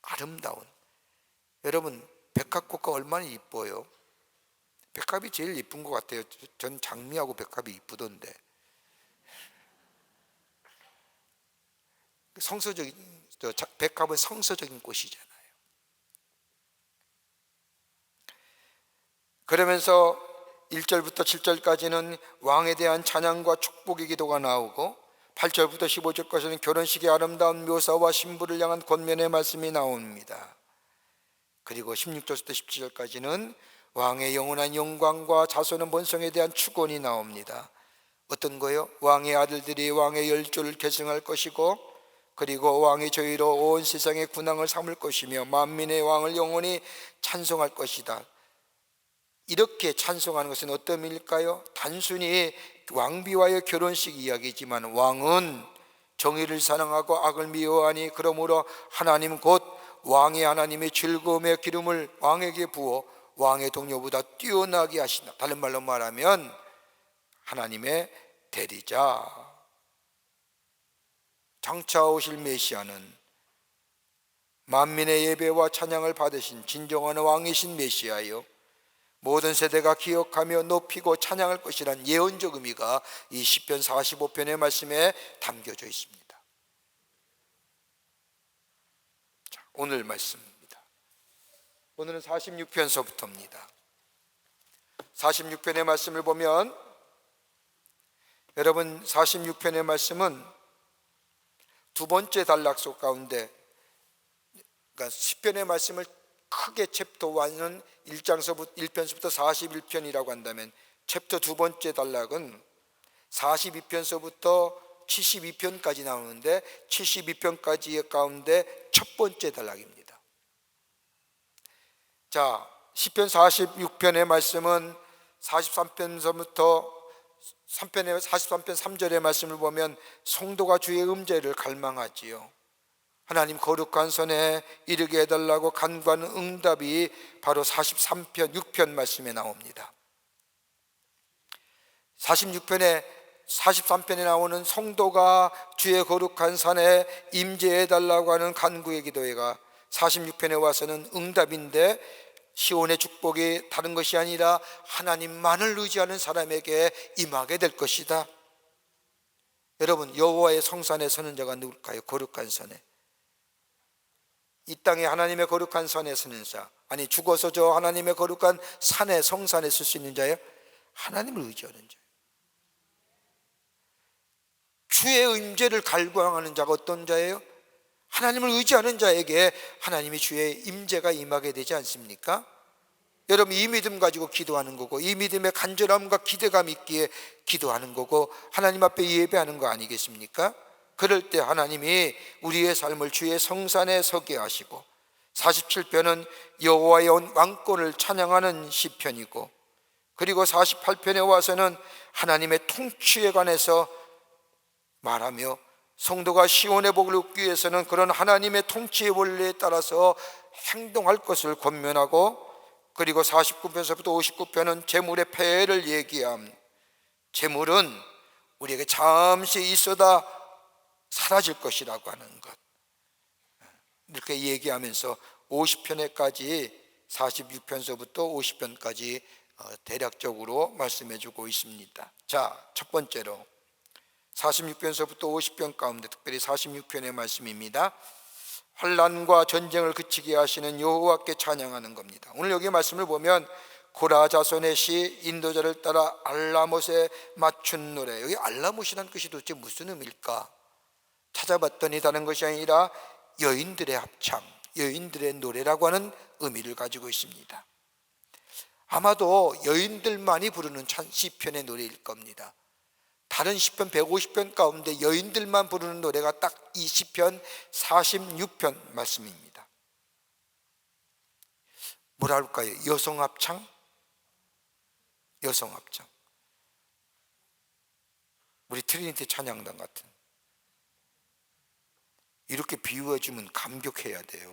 아름다운, 여러분 백합꽃가 얼마나 이뻐요. 백합이 제일 이쁜 것 같아요. 전 장미하고 백합이 이쁘던데. 백합은 성서적인 꽃이잖아요. 그러면서 1절부터 7절까지는 왕에 대한 찬양과 축복의 기도가 나오고 8절부터 15절까지는 결혼식의 아름다운 묘사와 신부를 향한 권면의 말씀이 나옵니다. 그리고 16절부터 17절까지는 왕의 영원한 영광과 자손의 번성에 대한 축원이 나옵니다. 어떤 거요? 왕의 아들들이 왕의 열조를 계승할 것이고, 그리고 왕의 저희로 온 세상의 군왕을 삼을 것이며 만민의 왕을 영원히 찬송할 것이다. 이렇게 찬송하는 것은 어떤 의미일까요? 단순히 왕비와의 결혼식 이야기지만 왕은 정의를 사랑하고 악을 미워하니 그러므로 하나님 곧 왕의 하나님의 즐거움의 기름을 왕에게 부어 왕의 동료보다 뛰어나게 하신다. 다른 말로 말하면 하나님의 대리자, 장차 오실 메시아는 만민의 예배와 찬양을 받으신 진정한 왕이신 메시아요, 모든 세대가 기억하며 높이고 찬양할 것이란 예언적 의미가 이 시편 45편의 말씀에 담겨져 있습니다. 자, 오늘 말씀입니다. 오늘은 46편서부터입니다. 46편의 말씀을 보면, 여러분 46편의 말씀은 두 번째 단락소 가운데, 그러니까 10편의 말씀을 크게 챕터 1은 1편서부터 41편이라고 한다면, 챕터 두 번째 단락은 42편서부터 72편까지 나오는데 72편까지의 가운데 첫 번째 단락입니다. 자, 시편 46편의 말씀은 43편서부터 43편 3절의 말씀을 보면 성도가 주의 음재를 갈망하지요. 하나님 거룩한 선에 이르게 해달라고 간구하는 응답이 바로 43편 6편 말씀에 나옵니다. 43편에 나오는 성도가 주의 거룩한 산에 임재해달라고 하는 간구의 기도회가 46편에 와서는 응답인데, 시온의 축복이 다른 것이 아니라 하나님만을 의지하는 사람에게 임하게 될 것이다. 여러분, 여호와의 성산에 서는 자가 누굴까요? 거룩한 산에, 이 땅에 하나님의 거룩한 산에 서는 자, 아니 죽어서 저 하나님의 거룩한 산에, 성산에 설 수 있는 자예요? 하나님을 의지하는 자예요. 주의 임재를 갈구하는 자가 어떤 자예요? 하나님을 의지하는 자에게 하나님이 주의 임재가 임하게 되지 않습니까? 여러분, 이 믿음 가지고 기도하는 거고, 이 믿음의 간절함과 기대감 있기에 기도하는 거고, 하나님 앞에 예배하는 거 아니겠습니까? 그럴 때 하나님이 우리의 삶을 주의 성산에 서게 하시고, 47편은 여호와의 왕권을 찬양하는 시편이고, 그리고 48편에 와서는 하나님의 통치에 관해서 말하며 성도가 시온의 복을 얻기 위해서는 그런 하나님의 통치의 원리에 따라서 행동할 것을 권면하고, 그리고 49편서부터 59편은 재물의 폐해를 얘기함. 재물은 우리에게 잠시 있어다 사라질 것이라고 하는 것, 이렇게 얘기하면서 50편에까지 46편서부터 50편까지 대략적으로 말씀해 주고 있습니다. 자, 첫 번째로 46편서부터 50편 가운데 특별히 46편의 말씀입니다. 환난과 전쟁을 그치게 하시는 여호와께 찬양하는 겁니다. 오늘 여기 말씀을 보면 고라 자손의 시, 인도자를 따라 알라못에 맞춘 노래, 여기 알라못이라는 것이 도대체 무슨 의미일까 찾아봤더니 다른 것이 아니라 여인들의 합창, 여인들의 노래라고 하는 의미를 가지고 있습니다. 아마도 여인들만이 부르는 시편의 노래일 겁니다. 다른 시편 150편 가운데 여인들만 부르는 노래가 딱 이 시편 46편 말씀입니다. 뭐라 할까요? 여성합창? 여성합창. 우리 트리니티 찬양단 같은, 이렇게 비유해주면 감격해야 돼요.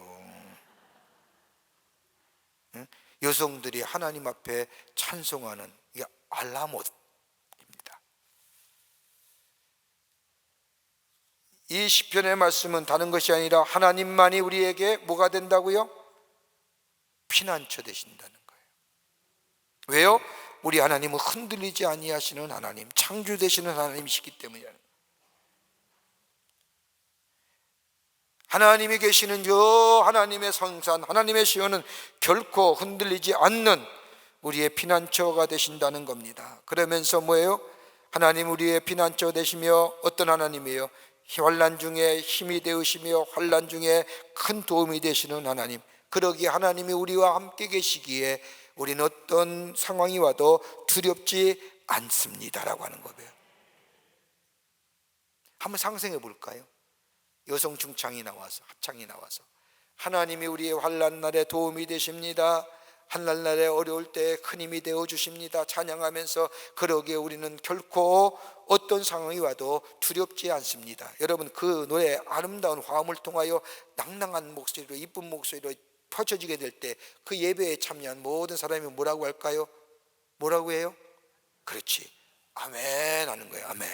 응? 여성들이 하나님 앞에 찬송하는 이게 알라못입니다. 이 시편의 말씀은 다른 것이 아니라 하나님만이 우리에게 뭐가 된다고요? 피난처 되신다는 거예요. 왜요? 우리 하나님은 흔들리지 아니하시는 하나님, 창조되시는 하나님이시기 때문이에요. 하나님이 계시는 저 하나님의 성산, 하나님의 시온은 결코 흔들리지 않는 우리의 피난처가 되신다는 겁니다. 그러면서 뭐예요? 하나님 우리의 피난처 되시며 어떤 하나님이에요? 환난 중에 힘이 되으시며 환난 중에 큰 도움이 되시는 하나님. 그러기에 하나님이 우리와 함께 계시기에 우리는 어떤 상황이 와도 두렵지 않습니다라고 하는 거예요. 한번 상상해 볼까요? 여성 중창이 나와서, 합창이 나와서 하나님이 우리의 환난 날에 도움이 되십니다. 환난 날에 어려울 때 큰 힘이 되어 주십니다. 찬양하면서 그러기에 우리는 결코 어떤 상황이 와도 두렵지 않습니다. 여러분, 그 노래 아름다운 화음을 통하여 낭낭한 목소리로, 이쁜 목소리로 펼쳐지게 될 때 그 예배에 참여한 모든 사람이 뭐라고 할까요? 뭐라고 해요? 그렇지, 아멘 하는 거예요. 아멘.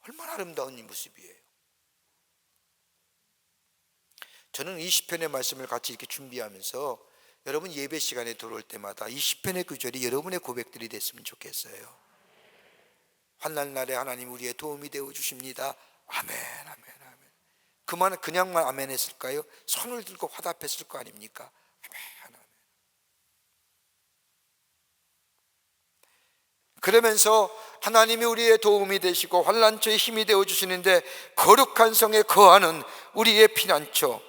얼마나 아름다운 이 모습이에요. 저는 이 시편의 말씀을 같이 이렇게 준비하면서 여러분 예배 시간에 들어올 때마다 이 시편의 구절이 여러분의 고백들이 됐으면 좋겠어요. 환난 날에 하나님 우리의 도움이 되어 주십니다. 아멘, 아멘, 아멘. 그만 그냥만 아멘 했을까요? 손을 들고 화답했을 거 아닙니까? 아멘, 아멘. 그러면서 하나님이 우리의 도움이 되시고 환난처에 힘이 되어 주시는데 거룩한 성에 거하는 우리의 피난처,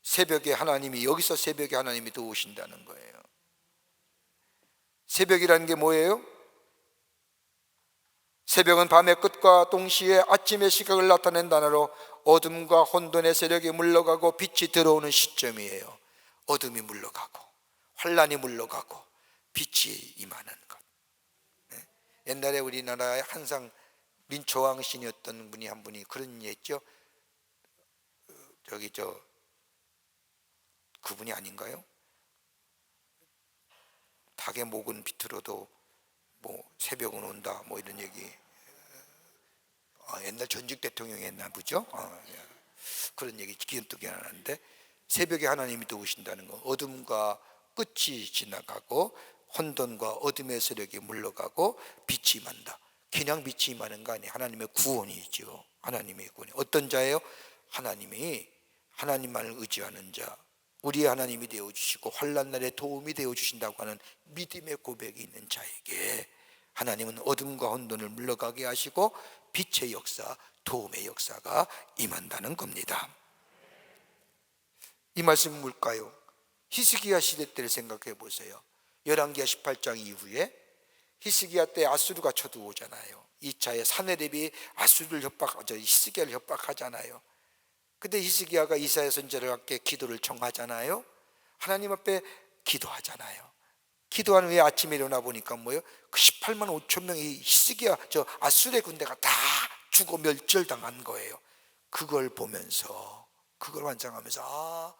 새벽에 하나님이, 여기서 새벽에 하나님이 도우신다는 거예요. 새벽이라는 게 뭐예요? 새벽은 밤의 끝과 동시에 아침의 시각을 나타낸 단어로 어둠과 혼돈의 세력이 물러가고 빛이 들어오는 시점이에요. 어둠이 물러가고 환난이 물러가고 빛이 임하는 것. 네? 옛날에 우리나라에 항상 민초왕신이었던 분이 한 분이 그런 얘기 했죠. 그분이 아닌가요? 닭의 목은 비틀어도 뭐 새벽은 온다, 뭐 이런 얘기. 옛날 전직 대통령이 했나 보죠. 그런 얘기 기억이 안 나는데, 새벽에 하나님이 도우신다는 거, 어둠과 끝이 지나가고 혼돈과 어둠의 세력이 물러가고 빛이 임한다. 그냥 빛이 임하는 거 아니에요. 하나님의 구원이죠. 하나님의 구원이 어떤 자예요? 하나님이, 하나님만을 의지하는 자, 우리의 하나님이 되어주시고 환난 날에 도움이 되어주신다고 하는 믿음의 고백이 있는 자에게 하나님은 어둠과 혼돈을 물러가게 하시고 빛의 역사, 도움의 역사가 임한다는 겁니다. 이 말씀은 뭘까요? 히스기야 시대 때를 생각해 보세요. 열왕기하 18장 이후에 히스기야 때 아수르가 쳐들어오잖아요. 2차에 사내립이 아수르를 히스기야를 협박하잖아요. 근데 히스기야가 이사야 선지자와 함께 기도를 청하잖아요. 하나님 앞에 기도하잖아요. 기도한 후에 아침에 일어나 보니까 뭐예요? 그 18만 5천 명이 히스기야 아수르의 군대가 다 죽어 멸절당한 거예요. 그걸 보면서, 그걸 환상하면서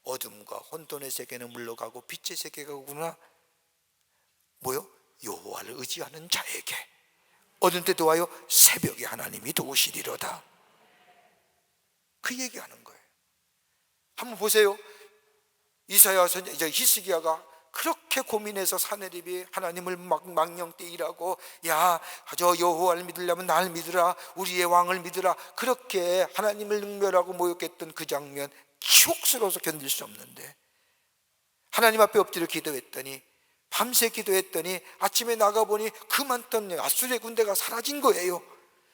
어둠과 혼돈의 세계는 물러가고 빛의 세계가 오구나. 뭐요? 여호와를 의지하는 자에게 어느 때 도와요? 새벽에 하나님이 도우시리로다. 그 얘기하는 거예요. 한번 보세요. 이사야 선지자 히스기야가 그렇게 고민해서 사내립이 하나님을 망령때 일하고, 야, 저 여호와를 믿으려면 날 믿으라, 우리의 왕을 믿으라, 그렇게 하나님을 능멸하고 모욕했던 그 장면, 치욕스러워서 견딜 수 없는데 하나님 앞에 엎드려 기도했더니, 밤새 기도했더니 아침에 나가보니 그 많던 아수르의 군대가 사라진 거예요.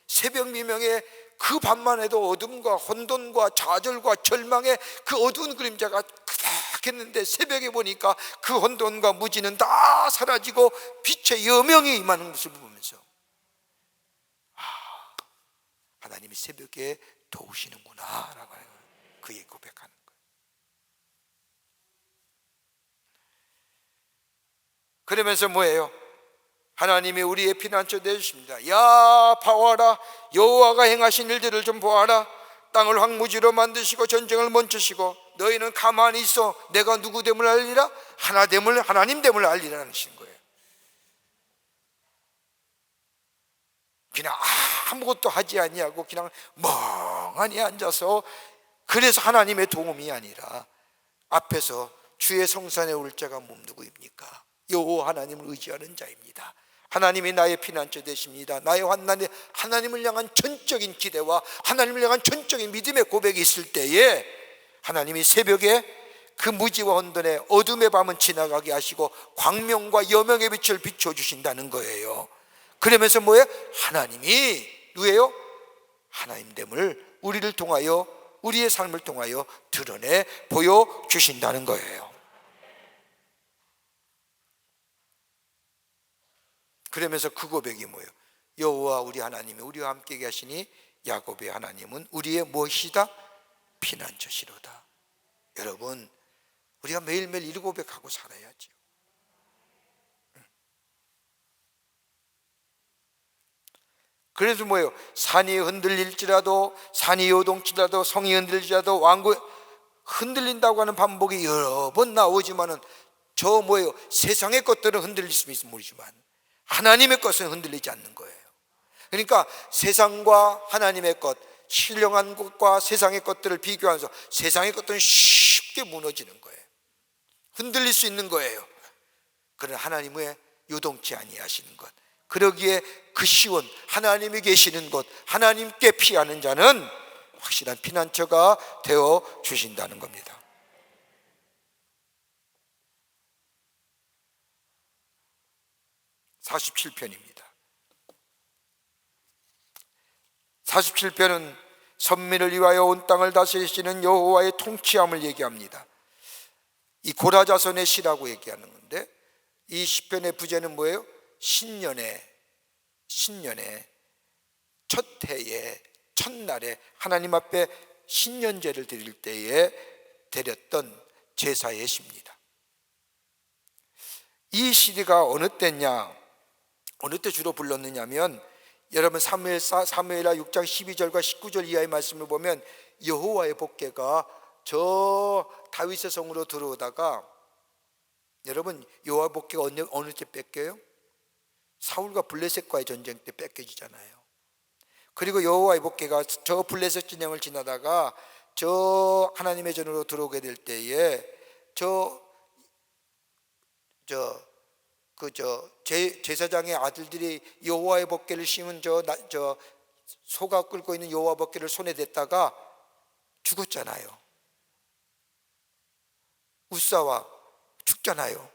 새벽 미명에 그 밤만 해도 어둠과 혼돈과 좌절과 절망의 그 어두운 그림자가 그닥 딱 했는데 새벽에 보니까 그 혼돈과 무지는 다 사라지고 빛의 여명이 임하는 모습을 보면서 하나님이 새벽에 도우시는구나 라고 그의 고백하는 거예요. 그러면서 뭐예요? 하나님이 우리의 피난처 되어주십니다. 야 봐와라, 여호와가 행하신 일들을 좀 보아라. 땅을 황무지로 만드시고 전쟁을 멈추시고 너희는 가만히 있어 내가 누구 됨을 알리라? 하나님 됨을 알리라 하시는 거예요. 그냥 아무것도 하지 아니하고 그냥 멍하니 앉아서, 그래서 하나님의 도움이 아니라 앞에서 주의 성산에 올 자가 몸누구입니까? 여호와 하나님을 의지하는 자입니다. 하나님이 나의 피난처 되십니다. 나의 환난에 하나님을 향한 전적인 기대와 하나님을 향한 전적인 믿음의 고백이 있을 때에 하나님이 새벽에 그 무지와 혼돈의 어둠의 밤은 지나가게 하시고 광명과 여명의 빛을 비춰주신다는 거예요. 그러면서 뭐예요? 하나님이 누구예요? 하나님됨을 우리를 통하여, 우리의 삶을 통하여 드러내 보여주신다는 거예요. 그러면서 그 고백이 뭐예요? 여호와 우리 하나님이 우리와 함께 계시니 야곱의 하나님은 우리의 무엇이다? 피난처시로다. 여러분, 우리가 매일매일 이 고백하고 살아야죠. 그래서 뭐예요? 산이 흔들릴지라도, 산이 요동치라도, 성이 흔들리지라도, 왕국 흔들린다고 하는 반복이 여러 번 나오지만은 저 뭐예요? 세상의 것들은 흔들릴 수 있으면 모르지만 하나님의 것은 흔들리지 않는 거예요. 그러니까 세상과 하나님의 것, 신령한 것과 세상의 것들을 비교하면서 세상의 것들은 쉽게 무너지는 거예요. 흔들릴 수 있는 거예요. 그러나 하나님의 요동치 아니하시는 것, 그러기에 그 시온 하나님이 계시는 곳, 하나님께 피하는 자는 확실한 피난처가 되어 주신다는 겁니다. 47편입니다. 47편은 선민을 위하여 온 땅을 다스리시는 여호와의 통치함을 얘기합니다. 이 고라자손의 시라고 얘기하는 건데, 이 시편의 부제는 뭐예요? 신년에 첫 해에 첫날에 하나님 앞에 신년제를 드릴 때에 드렸던 제사의 시입니다. 이 시가 어느 때냐, 어느 때 주로 불렀느냐면, 여러분 사무엘하 6장 12절과 19절 이하의 말씀을 보면 여호와의 복궤가 저 다윗의 성으로 들어오다가, 여러분 여호와 복궤가 어느 때 뺏겨요? 사울과 블레셋과의 전쟁 때 뺏겨지잖아요. 그리고 여호와의 복궤가 저 블레셋 진영을 지나다가 저 하나님의 전으로 들어오게 될 때에 제사장의 아들들이 여호와의 복궤를 심은 저 소가 끌고 있는 여호와 복궤를 손에 댔다가 죽었잖아요. 우사와 죽잖아요.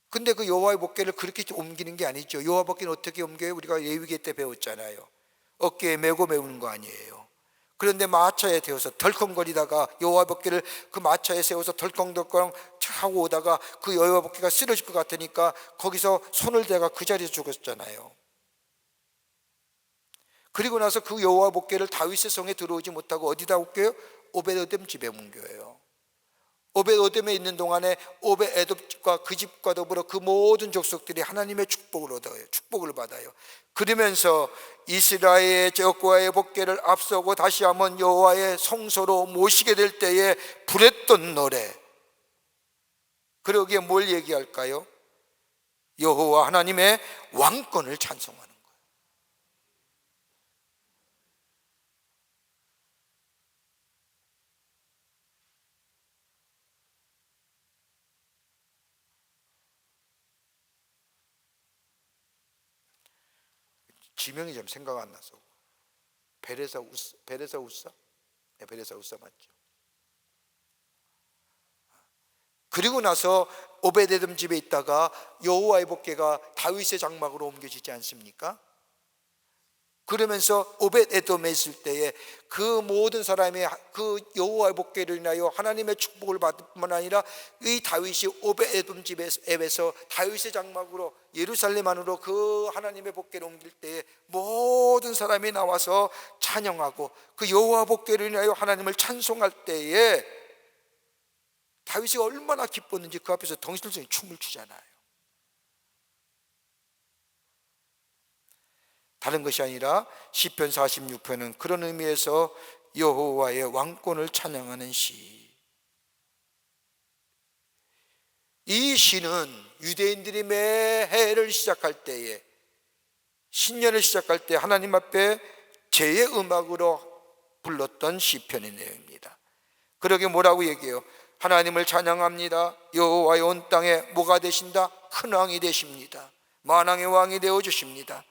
근데 그 여호와의 복궤를 그렇게 옮기는 게 아니죠. 여호와 복궤는 어떻게 옮겨요? 우리가 레위기 때 배웠잖아요. 어깨에 메고 메우는 거 아니에요. 그런데 마차에 태워서 덜컹거리다가 여호와 복궤를 그 마차에 세워서 덜컹덜컹 하고 오다가 그 여호와 복궤가 쓰러질 것 같으니까 거기서 손을 대가 그 자리에서 죽었잖아요. 그리고 나서 그 여호와 복궤를 다윗의 성에 들어오지 못하고 어디다 옮겨요? 오벳에돔 집에 옮겨요. 오벳에돔에 있는 동안에 오벳에돔과 그 집과 더불어 그 모든 족속들이 하나님의 축복을 얻어요. 축복을 받아요. 그러면서 이스라엘의 여호와의 복궤를 앞서고 다시 한번 여호와의 성소로 모시게 될 때에 부랬던 노래, 그러기에 뭘 얘기할까요? 여호와 하나님의 왕권을 찬송하는 거예요. 지명이 좀 생각 안 나서. 베레사 우사? 네, 베레사 우사 맞죠? 그리고 나서 오벳에돔 집에 있다가 여호와의 복궤가 다윗의 장막으로 옮겨지지 않습니까? 그러면서 오벳 에돔에 있을 때에 그 모든 사람이 그 여호와의 복궤를 인하여 하나님의 축복을 받을 뿐만 아니라 이 다윗이 오벳 에돔 집에서 다윗의 장막으로 예루살렘 안으로 그 하나님의 복궤를 옮길 때에 모든 사람이 나와서 찬양하고 그 여호와 복궤를 인하여 하나님을 찬송할 때에 다윗이 얼마나 기뻤는지 그 앞에서 덩실덩실 춤을 추잖아요. 다른 것이 아니라 시편 46편은 그런 의미에서 여호와의 왕권을 찬양하는 시. 이 시는 유대인들이 매해를 시작할 때에, 신년을 시작할 때 하나님 앞에 제의 음악으로 불렀던 시편의 내용입니다. 그러게 뭐라고 얘기해요? 하나님을 찬양합니다. 여호와의 온 땅에 뭐가 되신다? 큰 왕이 되십니다. 만왕의 왕이 되어 주십니다.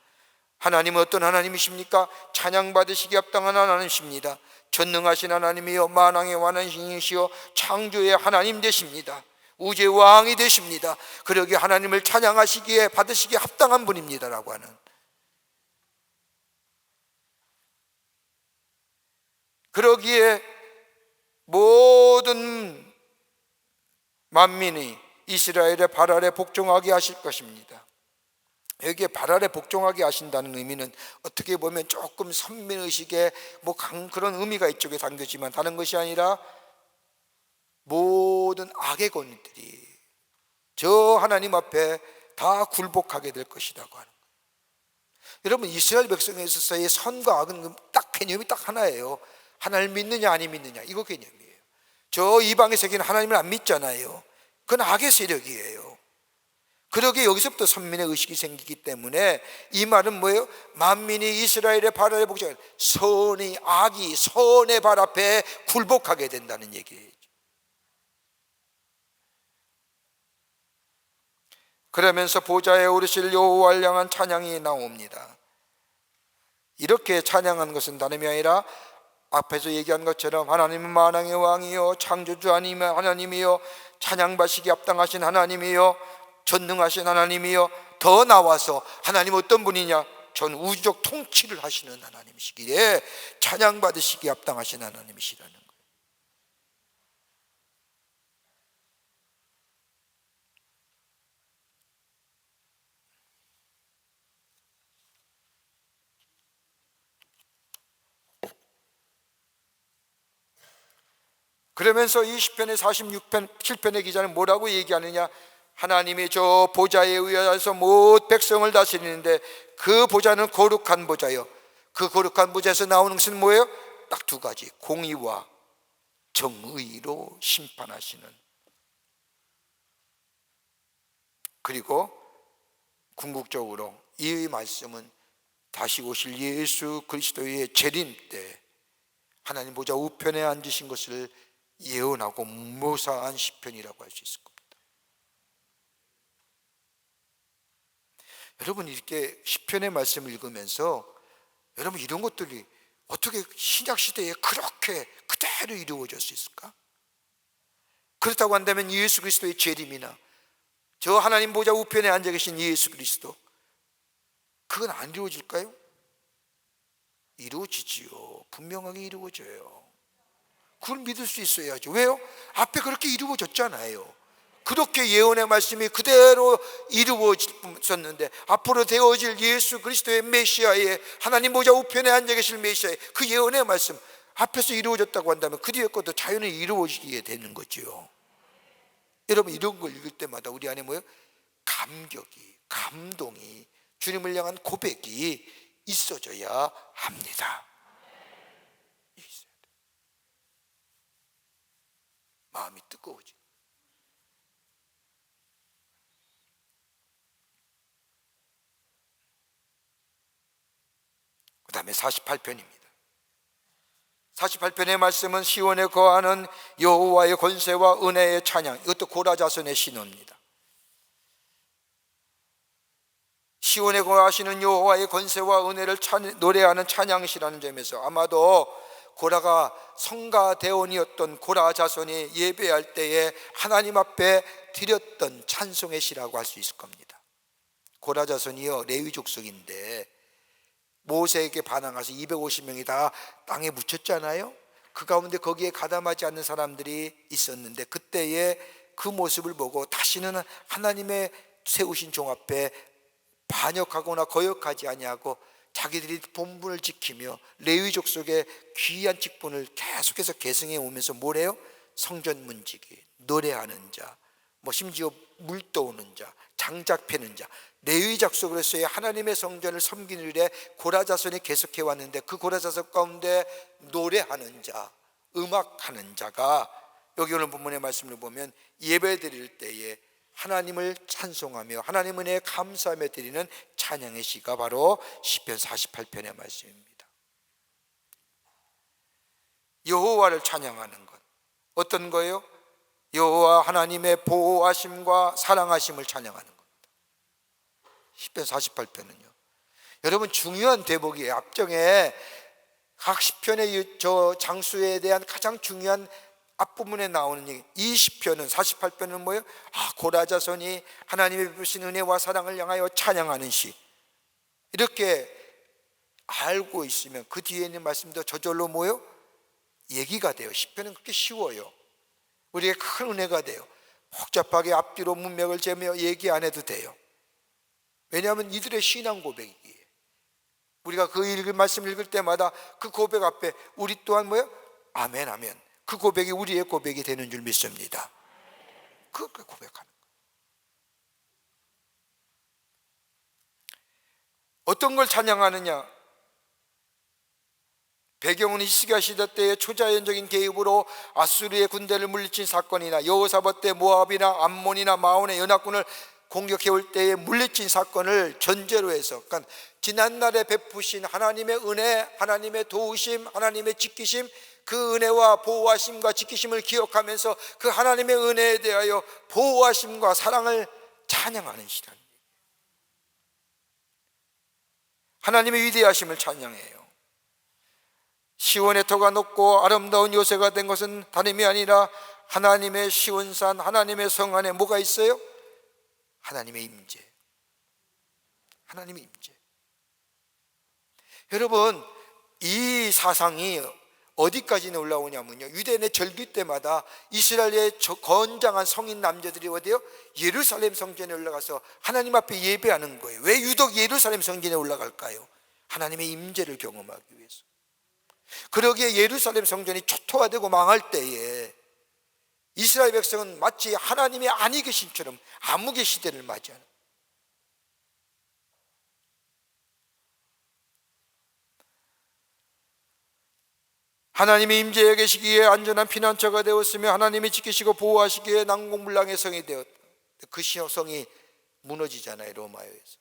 하나님은 어떤 하나님이십니까? 찬양받으시기 합당한 하나님이십니다. 전능하신 하나님이여, 만왕의 왕이시여, 창조의 하나님 되십니다. 우주의 왕이 되십니다. 그러기에 하나님을 찬양하시기에 받으시기에 합당한 분입니다라고 하는, 그러기에 모든 만민이 이스라엘의 발 아래 복종하게 하실 것입니다. 여기에 발 아래 복종하게 하신다는 의미는 어떻게 보면 조금 선민의식의 그런 의미가 이쪽에 담겨지만 다른 것이 아니라 모든 악의 권위들이 저 하나님 앞에 다 굴복하게 될 것이라고 하는 거예요. 여러분, 이스라엘 백성에 있어서의 선과 악은 딱 개념이 딱 하나예요. 하나님을 믿느냐 아니 믿느냐, 이거 개념이에요. 저 이방의 세계는 하나님을 안 믿잖아요. 그건 악의 세력이에요. 그러기에 여기서부터 선민의 의식이 생기기 때문에 이 말은 뭐예요? 만민이 이스라엘의 발 아래 복종, 선이 악이 선의 발 앞에 굴복하게 된다는 얘기예요. 그러면서 보좌에 오르실 여호와를 향한 찬양이 나옵니다. 이렇게 찬양한 것은 다름이 아니라 앞에서 얘기한 것처럼 하나님은 만왕의 왕이요, 창조주 하나님이요, 찬양받으시기 합당하신 하나님이요, 전능하신 하나님이요, 더 나와서 하나님 어떤 분이냐? 전 우주적 통치를 하시는 하나님이시기에 찬양받으시기 합당하신 하나님이시라는 거예요. 그러면서 이 시편의 46편, 7편의 기자는 뭐라고 얘기하느냐? 하나님이 저 보좌에 의하여서 모든 백성을 다스리는데 그 보좌는 거룩한 보좌요. 그 거룩한 보좌에서 나오는 것은 뭐예요? 딱 두 가지, 공의와 정의로 심판하시는, 그리고 궁극적으로 이 말씀은 다시 오실 예수 그리스도의 재림 때 하나님 보좌 우편에 앉으신 것을 예언하고 묘사한 시편이라고 할 수 있을 겁니다. 여러분, 이렇게 시편의 말씀을 읽으면서 여러분, 이런 것들이 어떻게 신약 시대에 그렇게 그대로 이루어질 수 있을까? 그렇다고 한다면 예수 그리스도의 재림이나 저 하나님 보좌 우편에 앉아 계신 예수 그리스도, 그건 안 이루어질까요? 이루어지지요. 분명하게 이루어져요. 그걸 믿을 수 있어야죠. 왜요? 앞에 그렇게 이루어졌잖아요. 그렇게 예언의 말씀이 그대로 이루어졌는데 앞으로 되어질 예수 그리스도의 메시아의 하나님 보좌 우편에 앉아 계실 메시아의 그 예언의 말씀 앞에서 이루어졌다고 한다면 그 뒤에 것도 자연히 이루어지게 되는 거죠. 여러분, 이런 걸 읽을 때마다 우리 안에 뭐예요? 감격이, 감동이, 주님을 향한 고백이 있어져야 합니다. 마음이 뜨거워지. 그 다음에 48편입니다. 48편의 말씀은 시온에 거하는 여호와의 권세와 은혜의 찬양, 이것도 고라 자손의 신호입니다. 시온에 거하시는 여호와의 권세와 은혜를 노래하는 찬양시라는 점에서 아마도 고라가 성가 대원이었던 고라 자손이 예배할 때에 하나님 앞에 드렸던 찬송의 시라고 할 수 있을 겁니다. 고라 자손이요, 레위 족속인데 모세에게 반항해서 250명이 다 땅에 묻혔잖아요. 그 가운데 거기에 가담하지 않는 사람들이 있었는데 그때의 그 모습을 보고 다시는 하나님의 세우신 종 앞에 반역하거나 거역하지 아니하고 자기들이 본분을 지키며 레위 족속의 귀한 직분을 계속해서 계승해 오면서 뭐래요? 성전 문지기, 노래하는 자, 심지어 물 떠오는 자, 장작 패는 자, 레위 족속으로서의 하나님의 성전을 섬기는 일에 고라자손이 계속해 왔는데 그 고라자손 가운데 노래하는 자, 음악하는 자가 여기 오늘 본문의 말씀을 보면 예배 드릴 때에 하나님을 찬송하며 하나님 은혜에 감사하며 드리는 찬양의 시가 바로 시편 48편의 말씀입니다. 여호와를 찬양하는 것 어떤 거예요? 여호와 하나님의 보호하심과 사랑하심을 찬양하는 겁니다. 시편 48편은요 여러분 중요한 대목이에요. 앞정에 각 시편의 저 장수에 대한 가장 중요한 앞부분에 나오는 얘기. 이 시편은 48편은 뭐예요? 고라자손이 하나님의 베푸신 은혜와 사랑을 향하여 찬양하는 시. 이렇게 알고 있으면 그 뒤에 있는 말씀도 저절로 뭐예요? 얘기가 돼요. 시편은 그렇게 쉬워요. 우리에게 큰 은혜가 돼요. 복잡하게 앞뒤로 문맥을 재며 얘기 안 해도 돼요. 왜냐하면 이들의 신앙 고백이기에 우리가 그 말씀을 읽을 때마다 그 고백 앞에 우리 또한 뭐예요? 아멘 아멘. 그 고백이 우리의 고백이 되는 줄 믿습니다. 그렇게 고백하는 거예요. 어떤 걸 찬양하느냐? 배경은 히스기야 시대 때의 초자연적인 개입으로 아수르의 군대를 물리친 사건이나 여호사밧 때 모압이나 암몬이나 마온의 연합군을 공격해 올 때에 물리친 사건을 전제로 해서, 그러니까 지난날에 베푸신 하나님의 은혜, 하나님의 도우심, 하나님의 지키심, 그 은혜와 보호하심과 지키심을 기억하면서 그 하나님의 은혜에 대하여 보호하심과 사랑을 찬양하는 시간. 하나님의 위대하심을 찬양해요. 시온의 터가 높고 아름다운 요새가 된 것은 다름이 아니라 하나님의 시온산, 하나님의 성 안에 뭐가 있어요? 하나님의 임재. 하나님의 임재. 여러분, 이 사상이 어디까지 올라오냐면요, 유대인의 절기 때마다 이스라엘의 건장한 성인 남자들이 어디요? 예루살렘 성전에 올라가서 하나님 앞에 예배하는 거예요. 왜 유독 예루살렘 성전에 올라갈까요? 하나님의 임재를 경험하기 위해서. 그러기에 예루살렘 성전이 초토화되고 망할 때에 이스라엘 백성은 마치 하나님이 아니 계신처럼 암흑의 시대를 맞이하는, 하나님이 임재해 계시기에 안전한 피난처가 되었으며 하나님이 지키시고 보호하시기에 난공불락의 성이 되었다. 그 성이 무너지잖아요, 로마에서.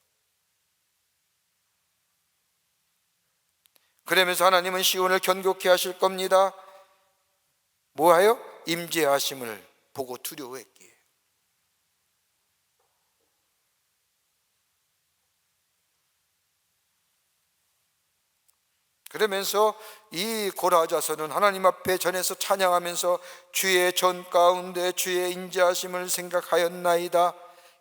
그러면서 하나님은 시온을 견고케 하실 겁니다. 뭐하여? 임재하심을 보고 두려워했기에. 그러면서 이 고라자서는 하나님 앞에 전해서 찬양하면서 주의 전 가운데 주의 인자하심을 생각하였나이다.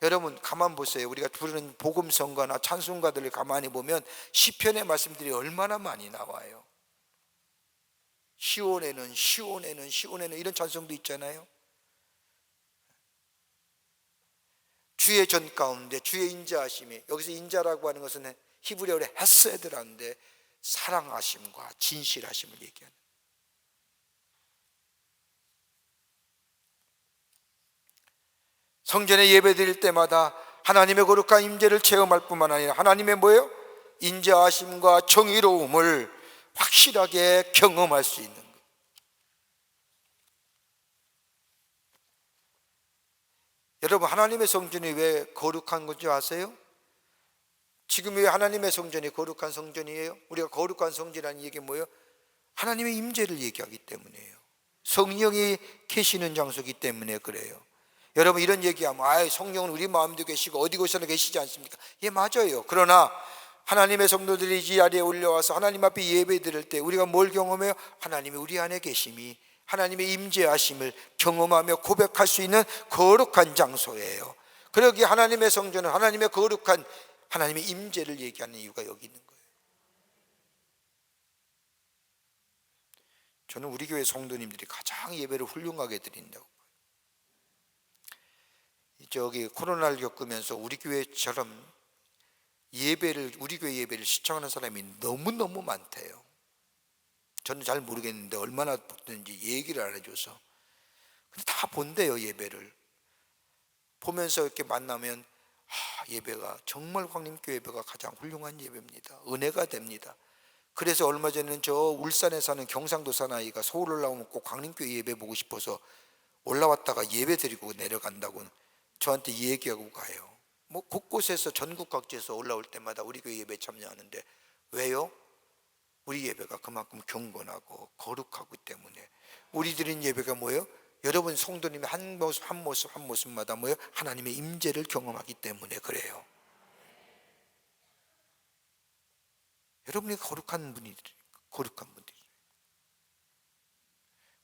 여러분 가만 보세요. 우리가 부르는 복음성가나 찬송가들을 가만히 보면 시편의 말씀들이 얼마나 많이 나와요. 시온에는 이런 찬송도 있잖아요. 주의 전 가운데 주의 인자하심이, 여기서 인자라고 하는 것은 히브리어로 헤세드라는데 사랑하심과 진실하심을 얘기하는. 성전에 예배 드릴 때마다 하나님의 거룩한 임재를 체험할 뿐만 아니라 하나님의 뭐예요? 인자하심과 정의로움을 확실하게 경험할 수 있는 것. 여러분, 하나님의 성전이 왜 거룩한 건지 아세요? 지금 왜 하나님의 성전이 거룩한 성전이에요? 우리가 거룩한 성전이라는 얘기 뭐예요? 하나님의 임재를 얘기하기 때문이에요. 성령이 계시는 장소이기 때문에 그래요. 여러분, 이런 얘기하면 성령은 우리 마음도 계시고 어디 곳에나 계시지 않습니까? 예, 맞아요. 그러나 하나님의 성도들이 이 자리에 올려와서 하나님 앞에 예배 드릴 때 우리가 뭘 경험해요? 하나님이 우리 안에 계심이, 하나님의 임재하심을 경험하며 고백할 수 있는 거룩한 장소예요. 그러기에 하나님의 성전은 하나님의 거룩한 하나님의 임재를 얘기하는 이유가 여기 있는 거예요. 저는 우리 교회 성도님들이 가장 예배를 훌륭하게 드린다고 봐요. 저기 코로나를 겪으면서 우리 교회처럼 우리 교회 예배를 시청하는 사람이 너무너무 많대요. 저는 잘 모르겠는데 얼마나 보는지 얘기를 안 해줘서. 근데 다 본대요. 예배를 보면서 이렇게 만나면 예배가 정말 광림교회 예배가 가장 훌륭한 예배입니다. 은혜가 됩니다. 그래서 얼마 전에는 저 울산에 사는 경상도 사나이가 서울 올라오면 꼭 광림교회 예배 보고 싶어서 올라왔다가 예배 드리고 내려간다고 저한테 얘기하고 가요. 뭐 곳곳에서 전국 각지에서 올라올 때마다 우리 교회 예배 참여하는데 왜요? 우리 예배가 그만큼 경건하고 거룩하기 때문에. 우리 드린 예배가 뭐예요? 여러분 성도님의 한 모습마다 뭐예요? 하나님의 임재를 경험하기 때문에 그래요. 여러분이 거룩한 분들이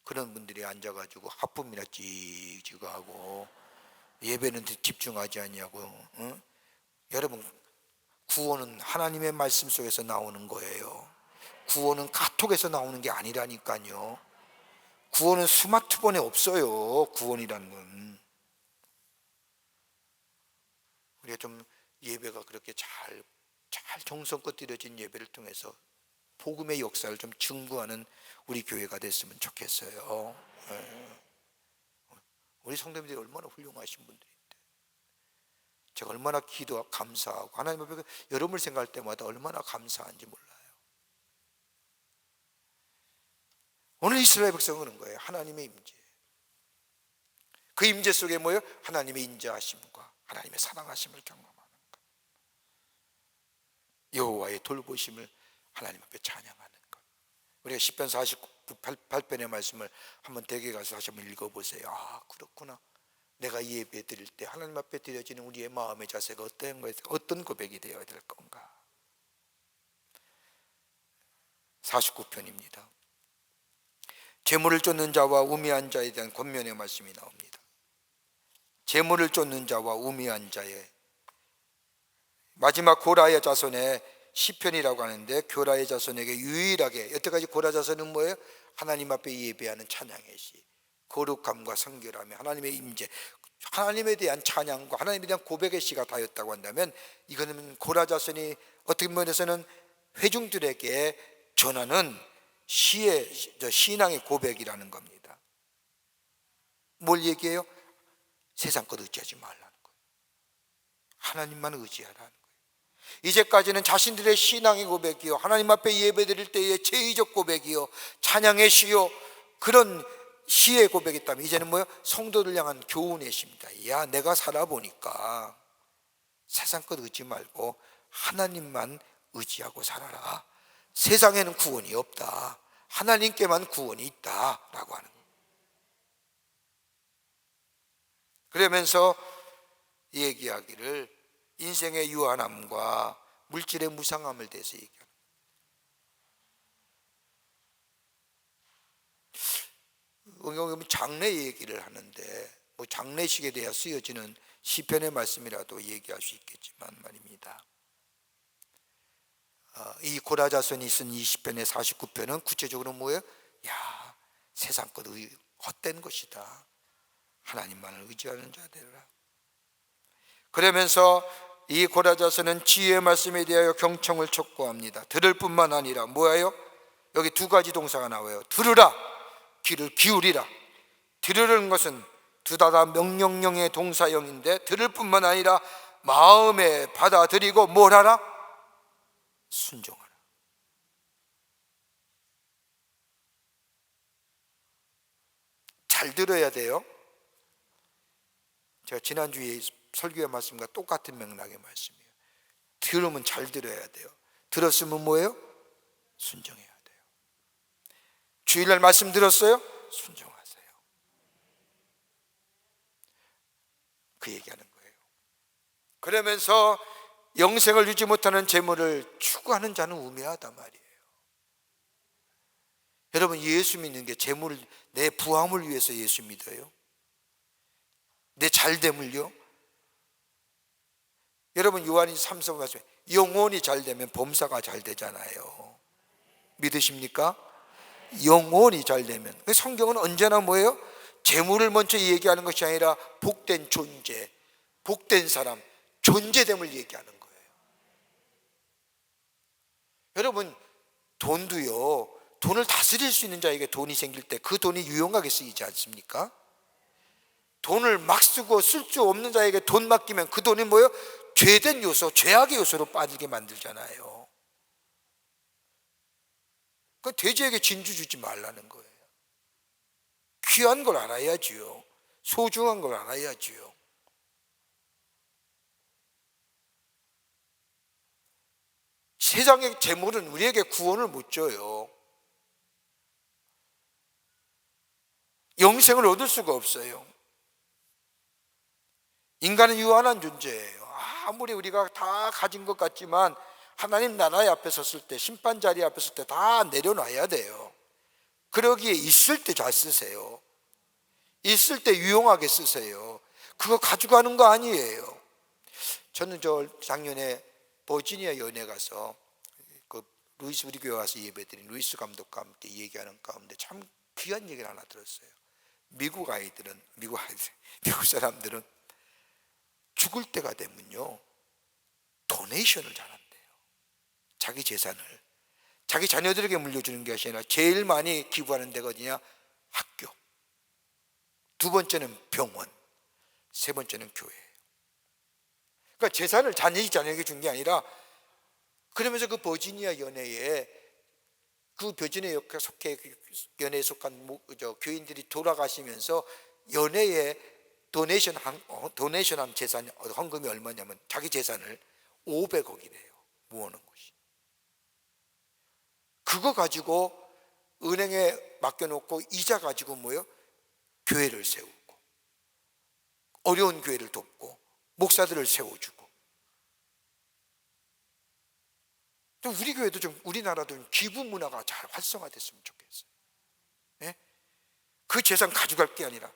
그런 분들이 앉아가지고 하품이나 찍찍하고 예배는 집중하지 않냐고. 응? 여러분 구원은 하나님의 말씀 속에서 나오는 거예요. 구원은 카톡에서 나오는 게 아니라니까요. 구원은 스마트폰에 없어요. 구원이라는 건. 우리가 좀 예배가 그렇게 잘 정성껏 드려진 예배를 통해서 복음의 역사를 좀 증거하는 우리 교회가 됐으면 좋겠어요. 우리 성도님들이 얼마나 훌륭하신 분들인데 제가 얼마나 기도하고 감사하고 하나님 앞에 여러분을 생각할 때마다 얼마나 감사한지 몰라요. 오늘 이스라엘 백성은 그런 거예요. 하나님의 임재. 그 임재 속에 뭐예요? 하나님의 인자하심과 하나님의 사랑하심을 경험하는 것. 여호와의 돌보심을 하나님 앞에 찬양하는 것. 우리가 시편 48편의 말씀을 한번 댁에 가서 다시 한번 읽어보세요. 그렇구나. 내가 이 예배 드릴 때 하나님 앞에 드려지는 우리의 마음의 자세가 어떤 고백이 되어야 될 건가. 49편입니다. 재물을 쫓는 자와 우매한 자에 대한 권면의 말씀이 나옵니다. 재물을 쫓는 자와 우매한 자의 마지막 고라의 자손의 시편이라고 하는데, 고라의 자손에게 유일하게 여태까지 고라 자손은 뭐예요? 하나님 앞에 예배하는 찬양의 시, 거룩함과 성결함에 하나님의 임재, 하나님에 대한 찬양과 하나님에 대한 고백의 시가 다였다고 한다면, 이거는 고라 자손이 어떻게 보면서는 회중들에게 전하는 신앙의 고백이라는 겁니다. 뭘 얘기해요? 세상 것 의지하지 말라는 거예요. 하나님만 의지하라는 거예요. 이제까지는 자신들의 신앙의 고백이요, 하나님 앞에 예배드릴 때의 제의적 고백이요, 찬양의 시요, 그런 시의 고백이 있다면 이제는 뭐예요? 성도들 향한 교훈의 시입니다. 야, 내가 살아보니까 세상 것 의지 말고 하나님만 의지하고 살아라. 세상에는 구원이 없다. 하나님께만 구원이 있다라고 하는 거예요. 그러면서 얘기하기를 인생의 유한함과 물질의 무상함을 대해서 얘기합니다. 장래 얘기를 하는데 뭐 장례식에 대해 쓰여지는 시편의 말씀이라도 얘기할 수 있겠지만 말입니다. 이 고라 자손이 쓴 이 시편의 49편은 구체적으로 뭐예요? 야, 세상 것 헛된 것이다. 하나님만을 의지하는 자 되라. 그러면서 이 고라 자손은 지혜의 말씀에 대하여 경청을 촉구합니다. 들을 뿐만 아니라 뭐예요? 여기 두 가지 동사가 나와요. 들으라, 귀를 기울이라. 들으는 것은 두다다 명령형의 동사형인데, 들을 뿐만 아니라 마음에 받아들이고 뭘 하라? 순종하라. 잘 들어야 돼요. 제가 지난주에 설교의 말씀과 똑같은 맥락의 말씀이에요. 들으면 잘 들어야 돼요. 들었으면 뭐예요? 순종해야 돼요. 주일날 말씀 들었어요? 순종하세요. 그 얘기하는 거예요. 그러면서 영생을 유지 못하는 재물을 추구하는 자는 우매하다 말이에요. 여러분, 예수 믿는 게 재물을, 내 부함을 위해서 예수 믿어요? 내 잘됨을요? 여러분, 요한이 3서 말씀에 영혼이 잘 되면 범사가 잘 되잖아요. 믿으십니까? 영혼이 잘 되면. 성경은 언제나 뭐예요? 재물을 먼저 얘기하는 것이 아니라 복된 존재, 복된 사람, 존재됨을 얘기하는 거예요. 여러분, 돈도요, 돈을 다스릴 수 있는 자에게 돈이 생길 때 그 돈이 유용하게 쓰이지 않습니까? 돈을 막 쓰고 쓸 수 없는 자에게 돈 맡기면 그 돈이 뭐예요? 죄된 요소, 죄악의 요소로 빠지게 만들잖아요. 그 돼지에게 진주 주지 말라는 거예요. 귀한 걸 알아야지요. 소중한 걸 알아야지요. 세상의 재물은 우리에게 구원을 못 줘요. 영생을 얻을 수가 없어요. 인간은 유한한 존재예요. 아무리 우리가 다 가진 것 같지만 하나님 나라의 앞에 섰을 때, 심판 자리 앞에 섰을 때 다 내려놔야 돼요. 그러기에 있을 때 잘 쓰세요. 있을 때 유용하게 쓰세요. 그거 가져가는 거 아니에요. 저는 작년에 버지니아 연에 가서 그 루이스, 우리 교회 와서 예배드린 루이스 감독과 함께 얘기하는 가운데 참 귀한 얘기를 하나 들었어요. 미국 사람들은 죽을 때가 되면요, 도네이션을 잘한대요. 자기 재산을 자기 자녀들에게 물려주는 것이 아니라 제일 많이 기부하는 데가 어디냐? 학교, 두 번째는 병원, 세 번째는 교회예요. 그러니까 재산을 자녀에게 준 게 아니라, 그러면서 그 버지니아 연회에 그 버지니아 연회에 속한 교인들이 돌아가시면서 연회에 도네이션한 재산, 헌금이 얼마냐면 자기 재산을 500억이래요. 모으는 것이. 그거 가지고 은행에 맡겨놓고 이자 가지고 뭐요? 교회를 세우고, 어려운 교회를 돕고, 목사들을 세워주고. 우리 교회도 좀, 우리나라도 좀 기부 문화가 잘 활성화됐으면 좋겠어요. 네? 그 재산 가져갈 게 아니라,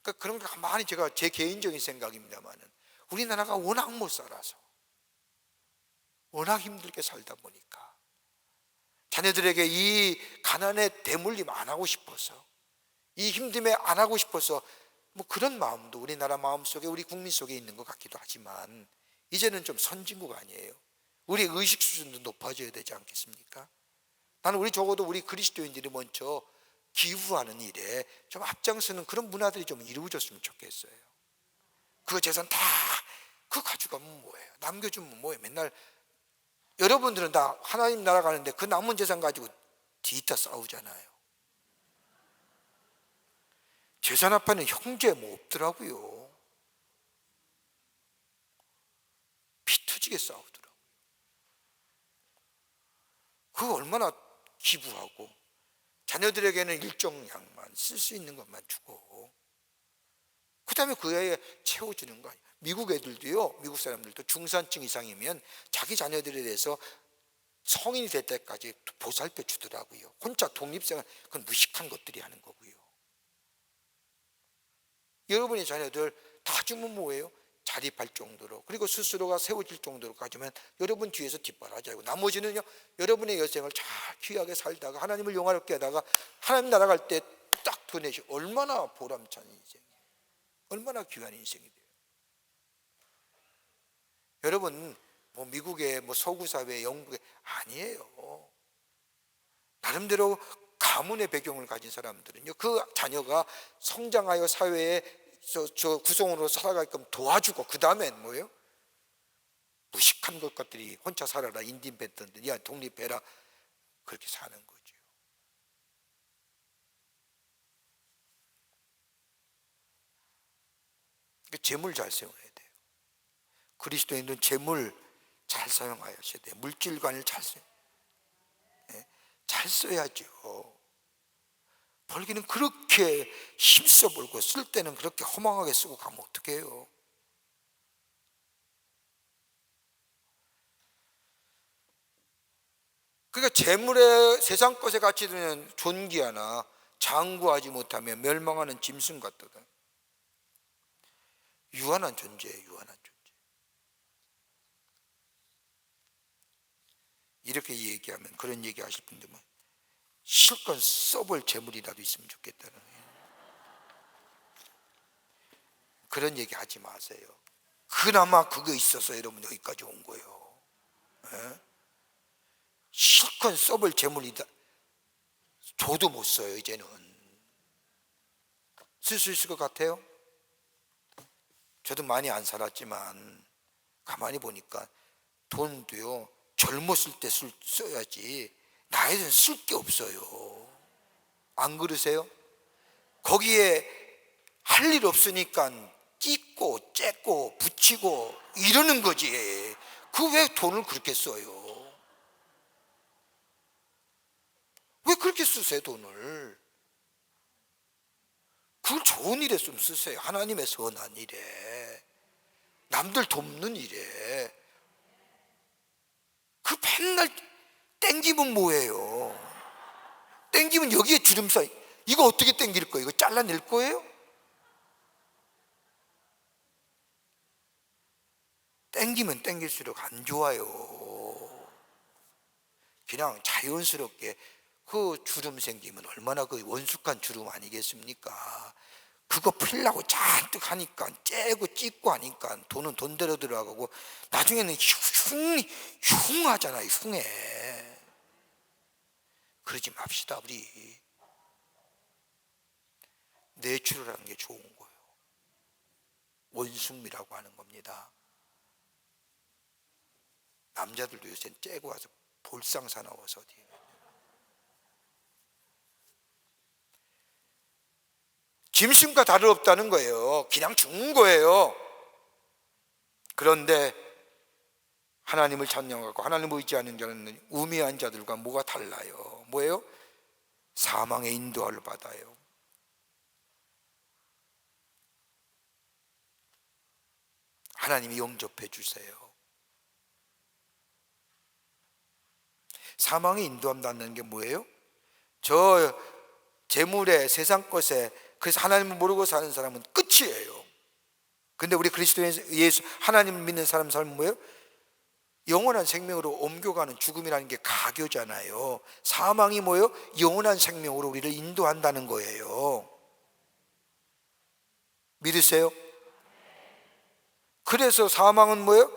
그러니까 그런 거 가만히, 제가 제 개인적인 생각입니다만은 우리나라가 워낙 못 살아서, 워낙 힘들게 살다 보니까 자녀들에게 이 가난의 대물림 안 하고 싶어서, 이 힘듦에 안 하고 싶어서, 뭐 그런 마음도 우리나라 마음속에, 우리 국민 속에 있는 것 같기도 하지만, 이제는 좀 선진국 아니에요. 우리 의식 수준도 높아져야 되지 않겠습니까? 나는 적어도 우리 그리스도인들이 먼저 기부하는 일에 좀 앞장서는 그런 문화들이 좀 이루어졌으면 좋겠어요. 그 재산 다 그거 가져가면 뭐예요? 남겨주면 뭐예요? 맨날 여러분들은 다 하나님 나라 가는데 그 남은 재산 가지고 뒤따 싸우잖아요. 재산 앞에는 형제 뭐 없더라고요. 피 터지게 싸우더라고요. 그거 얼마나 기부하고, 자녀들에게는 일정량만 쓸 수 있는 것만 주고, 그 다음에 그 애에 채워주는 거 아니에요. 미국 애들도요, 미국 사람들도 중산층 이상이면 자기 자녀들에 대해서 성인이 될 때까지 보살펴 주더라고요. 혼자 독립생활, 그건 무식한 것들이 하는 거고요. 여러분의 자녀들 다 주면 뭐예요? 자립할 정도로, 그리고 스스로가 세워질 정도로까지만 여러분 뒤에서 뒷바라지하고, 나머지는요, 여러분의 여생을 잘 귀하게 살다가 하나님을 영화롭게 하다가 하나님 나라 갈 때 딱 보내시. 얼마나 보람찬 인생이에요. 얼마나 귀한 인생이 돼요. 여러분, 뭐 미국의 뭐 서구 사회, 영국의 아니에요. 나름대로 가문의 배경을 가진 사람들은요, 그 자녀가 성장하여 사회에 저 구성으로 살아가게끔 도와주고, 그 다음엔 뭐예요? 무식한 것들이 혼자 살아라, 인디펜던트, 야 독립해라, 그렇게 사는 거죠. 재물 잘 사용해야 돼요. 그리스도인은 재물 잘 사용하셔야 돼요. 물질관을 잘 써야죠. 벌기는 그렇게 힘써 벌고, 쓸 때는 그렇게 허망하게 쓰고 가면 어떡해요? 그러니까 재물에, 세상 것에 같이 드는 존귀 하나 장구하지 못하면 멸망하는 짐승 같도다. 유한한 존재예요. 유한한 존재. 이렇게 얘기하면, 그런 얘기 하실 분들은 실컷 써볼 재물이라도 있으면 좋겠다는 거예요. 그런 얘기 하지 마세요. 그나마 그거 있어서 여러분 여기까지 온 거예요. 예? 실컷 써볼 재물이다. 저도 못 써요. 이제는 쓸 수 있을 것 같아요. 저도 많이 안 살았지만 가만히 보니까 돈도요, 젊었을 때 써야지 나이 든 쓸 게 없어요. 안 그러세요? 거기에 할 일 없으니까 찢고 째고 붙이고 이러는 거지. 그 왜 돈을 그렇게 써요? 왜 그렇게 쓰세요, 돈을? 그걸 좋은 일에 좀 쓰세요. 하나님의 선한 일에, 남들 돕는 일에. 그 맨날 땡기면 뭐예요? 땡기면 여기에 주름살, 이거 어떻게 땡길 거예요? 이거 잘라낼 거예요? 땡기면 땡길수록 안 좋아요. 그냥 자연스럽게 그 주름 생기면 얼마나 그 원숙한 주름 아니겠습니까? 그거 풀려고 잔뜩 하니까 째고 찢고 하니까 돈은 돈대로 들어가고 나중에는 흉하잖아요. 흉해. 그러지 맙시다. 우리 내추럴한 게 좋은 거예요. 원숭미라고 하는 겁니다. 남자들도 요새 째고 와서 볼상 사나워서 어디 짐승과 다름없다는 거예요. 그냥 죽는 거예요. 그런데 하나님을 찬양하고 하나님을 의지하는 자는 우매한 자들과 뭐가 달라요? 뭐예요? 사망의 인도함을 받아요. 하나님이 영접해 주세요. 사망의 인도함 받는 게 뭐예요? 저 재물에 세상 것에, 그래서 하나님을 모르고 사는 사람은 끝이에요. 근데 우리 그리스도 예수 하나님을 믿는 사람 삶은 뭐예요? 영원한 생명으로 옮겨가는, 죽음이라는 게 가교잖아요. 사망이 뭐예요? 영원한 생명으로 우리를 인도한다는 거예요. 믿으세요? 그래서 사망은 뭐예요?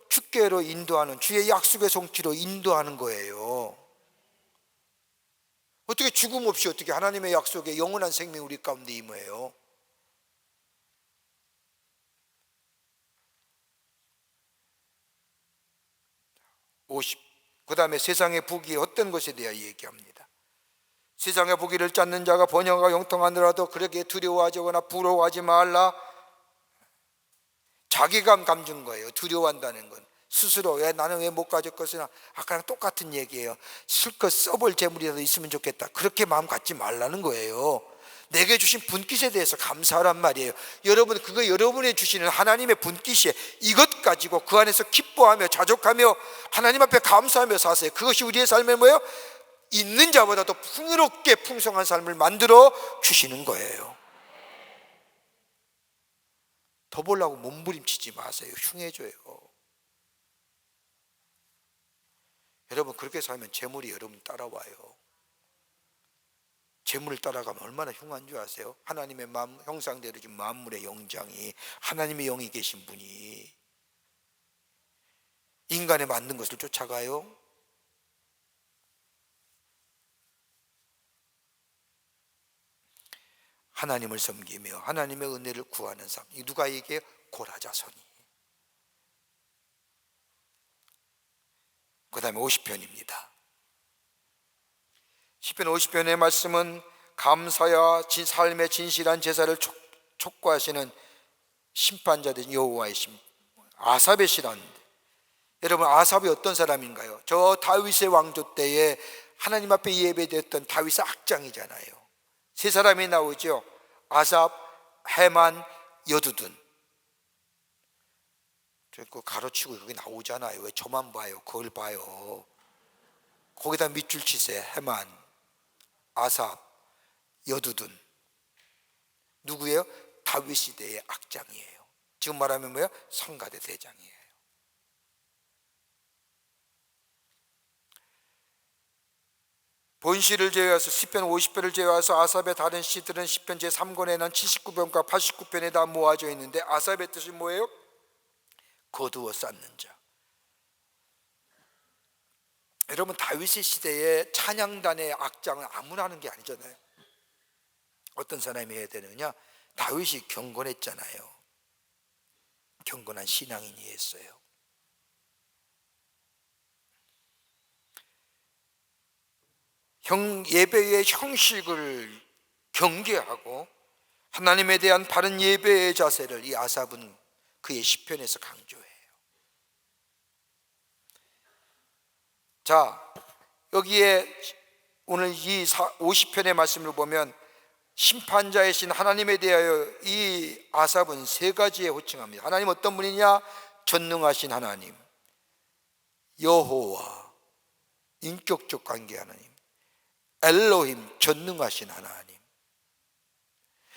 주께로 인도하는, 주의 약속의 성취로 인도하는 거예요. 어떻게 죽음 없이 어떻게 하나님의 약속에 영원한 생명이 우리 가운데 임해요? 그 다음에 세상의 부귀 어떤 것에 대해 얘기합니다. 세상의 부귀를 찾는 자가 번영과 형통하더라도 그렇게 두려워하거나 부러워하지 말라. 자기감 감준 거예요. 두려워한다는 건 스스로 나는 왜 못 가질 것이나, 아까랑 똑같은 얘기예요. 실컷 써볼 재물이라도 있으면 좋겠다, 그렇게 마음 갖지 말라는 거예요. 내게 주신 분깃에 대해서 감사하란 말이에요. 여러분, 그거 여러분이 주시는 하나님의 분깃이에요. 이것 가지고 그 안에서 기뻐하며 자족하며 하나님 앞에 감사하며 사세요. 그것이 우리의 삶에 뭐예요? 있는 자보다 더 풍요롭게 풍성한 삶을 만들어 주시는 거예요. 더 보려고 몸부림치지 마세요. 흉해져요. 여러분, 그렇게 살면 재물이 여러분 따라와요. 재물을 따라가면 얼마나 흉한 줄 아세요? 하나님의 마음 형상대로 지금 만물의 영장이, 하나님의 영이 계신 분이 인간에 만든 것을 쫓아가요? 하나님을 섬기며 하나님의 은혜를 구하는 삶. 이 누가 얘기해요? 고라자손이. 그 다음에 50편입니다. 10편 50편의 말씀은 감사와 삶의 진실한 제사를 촉구하시는 심판자된 여호와의 아삽의 시라는데, 여러분, 아삽이 어떤 사람인가요? 저 다윗의 왕조 때에 하나님 앞에 예배드렸던 다윗의 악장이잖아요. 세 사람이 나오죠. 아삽, 헤만, 여두둔. 그 가로치고 여기 나오잖아요. 왜 저만 봐요? 그걸 봐요. 거기다 밑줄 치세요. 헤만, 아삽, 여두둔. 누구예요? 다윗 시대의 악장이에요. 지금 말하면 뭐예요? 성가대 대장이에요. 본시를 제외해서 시편 50편을 제외해서 아삽의 다른 시들은 시편 제3권에는 79편과 89편에 다 모아져 있는데 아삽의 뜻이 뭐예요? 거두어 쌓는 자. 여러분, 다윗의 시대에 찬양단의 악장을 아무나 하는 게 아니잖아요. 어떤 사람이 해야 되느냐? 다윗이 경건했잖아요. 경건한 신앙인이 했어요. 예배의 형식을 경계하고 하나님에 대한 바른 예배의 자세를 이 아삽은 그의 시편에서 강조해요. 자, 여기에 오늘 이 50편의 말씀을 보면 심판자이신 하나님에 대하여 이 아삽은 세 가지에 호칭합니다. 하나님 어떤 분이냐? 전능하신 하나님, 여호와, 인격적 관계 하나님, 엘로힘, 전능하신 하나님.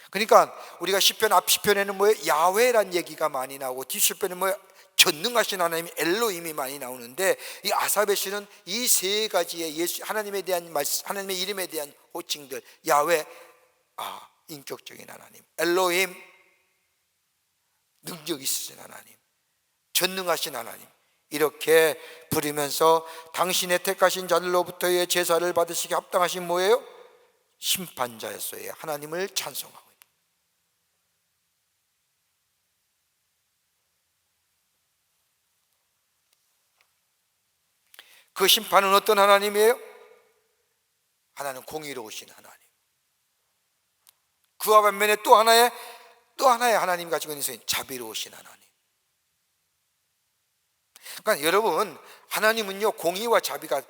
그러니까 우리가 시편 앞 시편에는 뭐예요? 야훼란 얘기가 많이 나오고 뒷시편에는 뭐예요? 전능하신 하나님, 엘로힘이 많이 나오는데 이 아삽의 시는 이 세 가지의 하나님에 대한 말씀, 하나님의 이름에 대한 호칭들, 야훼, 인격적인 하나님, 엘로힘, 능력 있으신 하나님, 전능하신 하나님, 이렇게 부르면서 당신의 택하신 자들로부터의 제사를 받으시기 합당하신 뭐예요? 심판자였어요. 하나님을 찬송하고 있습니다. 그 심판은 어떤 하나님이에요? 하나는 공의로우신 하나님. 그와 반면에 또 하나의 하나님 가지고 있는 자비로우신 하나님. 그러니까 여러분, 하나님은요 공의와 자비가,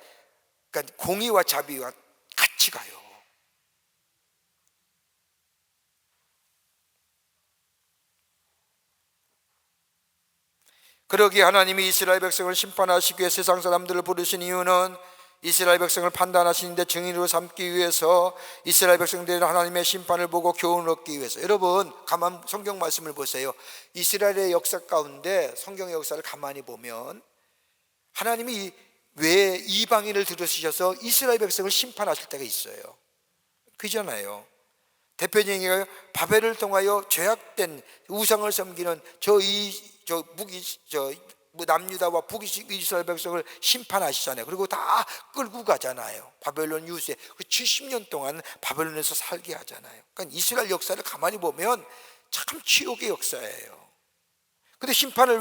그러니까 공의와 자비와 같이 가요. 그러기에 하나님이 이스라엘 백성을 심판하시기 위해 세상 사람들을 부르신 이유는 이스라엘 백성을 판단하시는데 증인으로 삼기 위해서, 이스라엘 백성들이 하나님의 심판을 보고 교훈을 얻기 위해서. 여러분, 가만 성경 말씀을 보세요. 이스라엘의 역사 가운데 성경의 역사를 가만히 보면 하나님이 왜 이방인을 들으셔서 이스라엘 백성을 심판하실 때가 있어요. 그잖아요. 대표적인 게 바벨을 통하여 죄악된 우상을 섬기는 남유다와 북이스라엘 백성을 심판하시잖아요. 그리고 다 끌고 가잖아요. 바벨론 유세 70년 동안 바벨론에서 살게 하잖아요. 그러니까 이스라엘 역사를 가만히 보면 참 치욕의 역사예요. 근데 심판을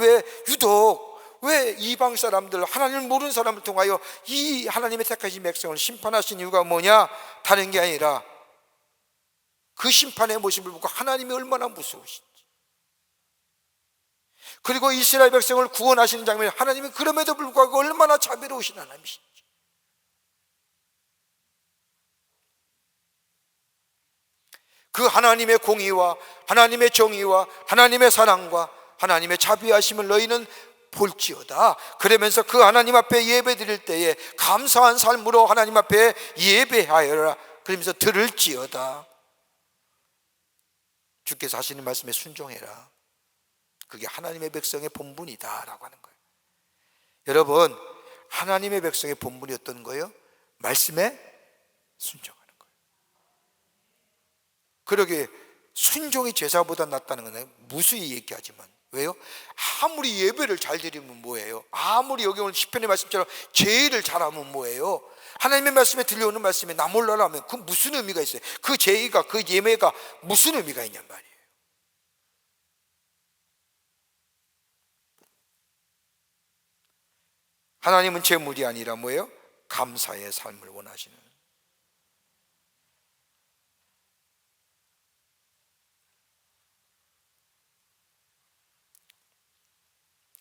왜 이방 사람들, 하나님을 모르는 사람을 통하여 이 하나님의 택하신 백성을 심판하신 이유가 뭐냐? 다른 게 아니라 그 심판의 모습을 보고 하나님이 얼마나 무서우신지, 그리고 이스라엘 백성을 구원하시는 장면, 하나님이 그럼에도 불구하고 얼마나 자비로우신 하나님이신지. 그 하나님의 공의와 하나님의 정의와 하나님의 사랑과 하나님의 자비하심을 너희는 볼지어다. 그러면서 그 하나님 앞에 예배 드릴 때에 감사한 삶으로 하나님 앞에 예배하여라. 그러면서 들을지어다. 주께서 하시는 말씀에 순종해라. 그게 하나님의 백성의 본분이다 라고 하는 거예요. 여러분, 하나님의 백성의 본분이 어떤 거예요? 말씀에 순종하는 거예요. 그러게 순종이 제사보다 낫다는 건 무수히 얘기하지만, 왜요? 아무리 예배를 잘 드리면 뭐예요? 아무리 여기 오늘 시편의 말씀처럼 제의를 잘하면 뭐예요? 하나님의 말씀에 들려오는 말씀에 나 몰라라 하면 그 무슨 의미가 있어요? 그 제의가, 그 예배가 무슨 의미가 있냔 말이에요. 하나님은 재물이 아니라 뭐예요? 감사의 삶을 원하시는.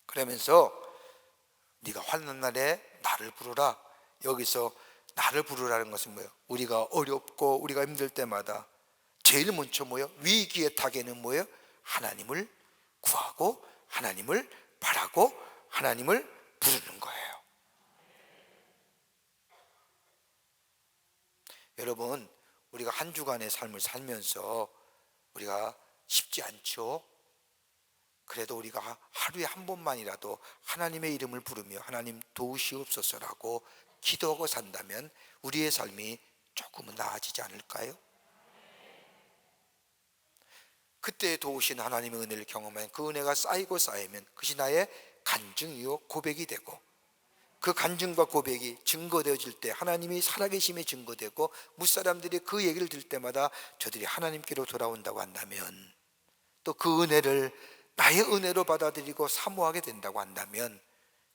그러면서 네가 환난 날에 나를 부르라. 여기서 나를 부르라는 것은 뭐예요? 우리가 어렵고 우리가 힘들 때마다 제일 먼저 뭐예요? 위기의 타겟은 뭐예요? 하나님을 구하고 하나님을 바라고 하나님을 부르는 거예요. 여러분, 우리가 한 주간의 삶을 살면서 우리가 쉽지 않죠. 그래도 우리가 하루에 한 번만이라도 하나님의 이름을 부르며 하나님 도우시옵소서라고 기도하고 산다면 우리의 삶이 조금은 나아지지 않을까요? 그때 도우신 하나님의 은혜를 경험하면 그 은혜가 쌓이고 쌓이면 그것이 나의 간증이요 고백이 되고, 그 간증과 고백이 증거되어질 때 하나님이 살아계심에 증거되고, 무사람들이 그 얘기를 들을 때마다 저들이 하나님께로 돌아온다고 한다면, 또 그 은혜를 나의 은혜로 받아들이고 사모하게 된다고 한다면,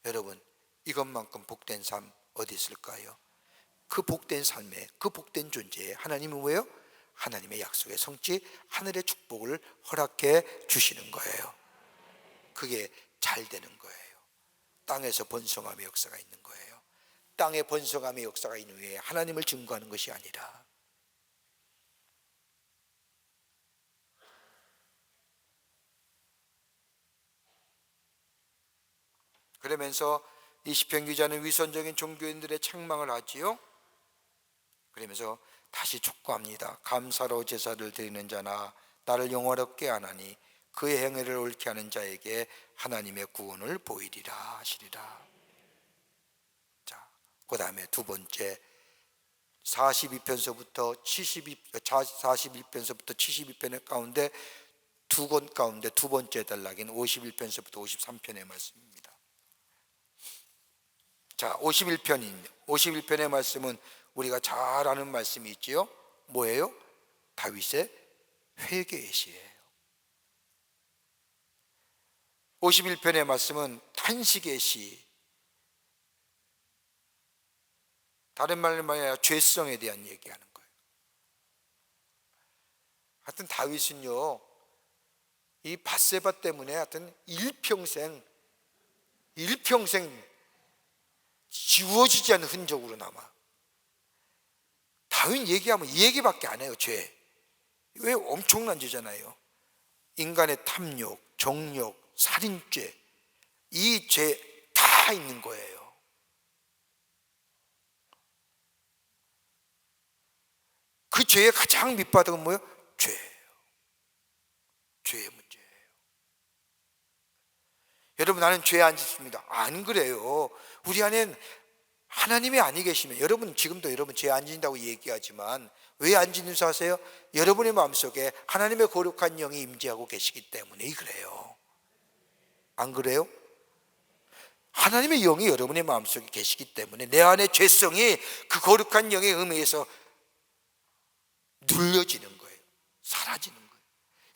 여러분, 이것만큼 복된 삶 어디 있을까요? 그 복된 삶에, 그 복된 존재에 하나님은 뭐예요? 하나님의 약속의 성취, 하늘의 축복을 허락해 주시는 거예요. 그게 잘 되는 거예요. 땅에서 번성함의 역사가 있는 거예요. 땅에 번성함의 역사가 있는 후에 하나님을 증거하는 것이 아니라, 그러면서 이 시편 기자는 위선적인 종교인들의 책망을 하지요. 그러면서 다시 촉구합니다. 감사로 제사를 드리는 자나 나를 영화롭게 하나니 그의 행위를 옳게 하는 자에게 하나님의 구원을 보이리라 하시리라. 자, 그 다음에 두 번째, 42편서부터 41편서부터 72편 가운데 두 권 가운데 두 번째 단락인 51편서부터 53편의 말씀입니다. 자, 51편의 말씀은 우리가 잘 아는 말씀이 있지요. 뭐예요? 다윗의 회개의 시예요. 51편의 말씀은 탄식의 시, 다른 말로 아니라 죄성에 대한 얘기하는 거예요. 하여튼 다윗은요, 이 밧세바 때문에 하여튼 일평생 지워지지 않는 흔적으로 남아. 다윗 얘기하면 이 얘기밖에 안 해요. 죄. 왜? 엄청난 죄잖아요. 인간의 탐욕, 정욕, 살인죄, 이 죄 다 있는 거예요. 그 죄의 가장 밑바닥은 뭐예요? 죄예요. 죄의 문제예요. 여러분, 나는 죄 안 짓습니다. 안 그래요. 우리 안엔 하나님이 아니 계시면, 여러분 지금도 여러분 죄 안 짓는다고 얘기하지만 왜 안 짓는 줄 아세요? 여러분의 마음속에 하나님의 거룩한 영이 임재하고 계시기 때문에 그래요. 안 그래요? 하나님의 영이 여러분의 마음속에 계시기 때문에 내 안의 죄성이 그 거룩한 영에 의해서 눌려지는 거예요. 사라지는 거예요.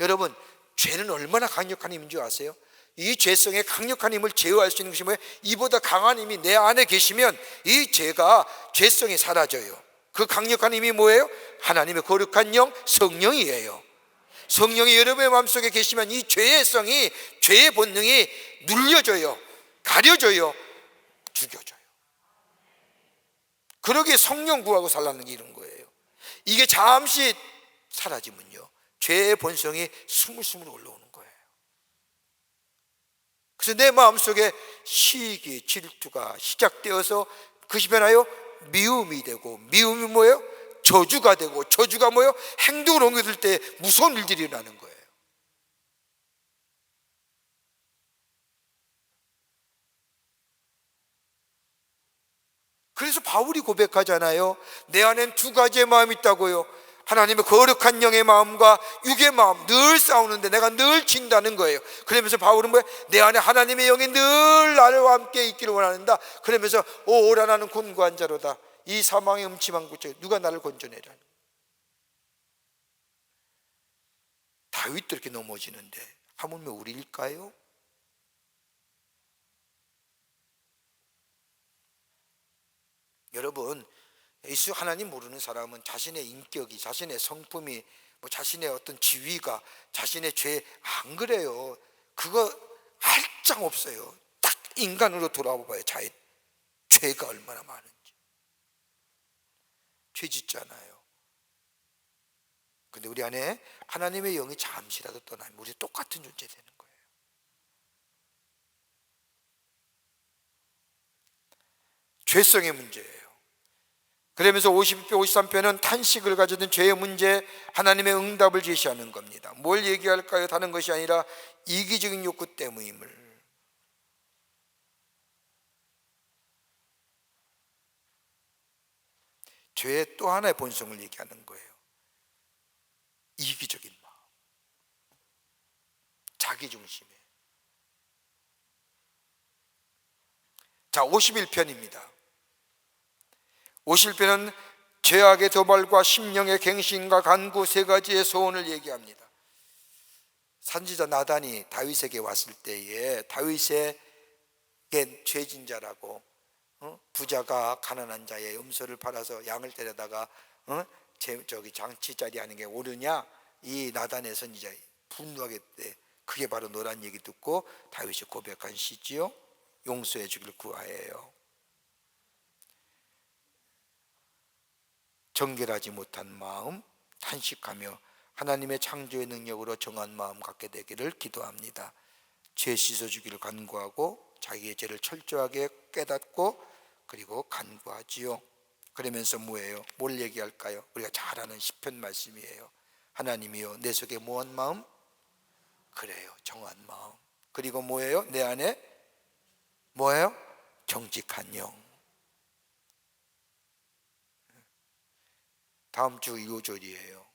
여러분, 죄는 얼마나 강력한 힘인 줄 아세요? 이 죄성의 강력한 힘을 제어할 수 있는 것이 뭐예요? 이보다 강한 힘이 내 안에 계시면 이 죄성이 사라져요. 그 강력한 힘이 뭐예요? 하나님의 거룩한 영, 성령이에요. 성령이 여러분의 마음속에 계시면 이 죄의 성이, 죄의 본능이 눌려져요, 가려져요, 죽여져요. 그러기에 성령 구하고 살라는 게 이런 거예요. 이게 잠시 사라지면요, 죄의 본성이 스물스물 올라오는 거예요. 그래서 내 마음속에 시기, 질투가 시작되어서 그것이 변하여 미움이 되고, 미움이 뭐예요? 저주가 되고, 저주가 뭐예요? 행동을 옮겨들 때 무서운 일들이 일어나는 거예요. 그래서 바울이 고백하잖아요. 내 안엔 두 가지의 마음이 있다고요. 하나님의 거룩한 영의 마음과 육의 마음, 늘 싸우는데 내가 늘 진다는 거예요. 그러면서 바울은 뭐예요? 내 안에 하나님의 영이 늘 나와 함께 있기를 원한다. 그러면서 오라 나는 곤고한 자로다. 이 사망의 음침한 곳에 누가 나를 건져내라. 다윗도 이렇게 넘어지는데 하물며 우리일까요? 여러분, 예수 하나님 모르는 사람은 자신의 인격이, 자신의 성품이, 뭐 자신의 어떤 지위가, 자신의 죄 안 그래요. 그거 할장 없어요. 딱 인간으로 돌아와 봐요. 자의 죄가 얼마나 많은지. 죄 짓잖아요. 근데 우리 안에 하나님의 영이 잠시라도 떠나면 우리 똑같은 존재 되는 거예요. 죄성의 문제예요. 그러면서 52편, 53편은 탄식을 가져든 죄의 문제, 하나님의 응답을 제시하는 겁니다. 뭘 얘기할까요? 다른 것이 아니라 이기적인 욕구 때문임을. 죄의 또 하나의 본성을 얘기하는 거예요. 이기적인 마음, 자기중심에. 자, 51편입니다. 51편은 죄악의 도발과 심령의 갱신과 간구 세 가지의 소원을 얘기합니다. 선지자 나단이 다윗에게 왔을 때에 다윗에게 죄진 자라고, 부자가 가난한 자의 음소를 팔아서 양을 데려다가 장치자리 하는 게 옳으냐, 이 나단의 선지자 분노하게 돼. 그게 바로 너란 얘기 듣고 다윗이 고백한 시지요. 용서해 주길 구하여요. 정결하지 못한 마음, 탄식하며 하나님의 창조의 능력으로 정한 마음 갖게 되기를 기도합니다. 죄 씻어주기를 간구하고 자기의 죄를 철저하게 깨닫고 그리고 간구하지요. 그러면서 뭐예요? 뭘 얘기할까요? 우리가 잘 아는 시편 말씀이에요. 하나님이여 내 속에 뭐한 마음? 그래요, 정한 마음. 그리고 뭐예요? 내 안에 뭐예요? 정직한 영. 다음 주 2호절이에요.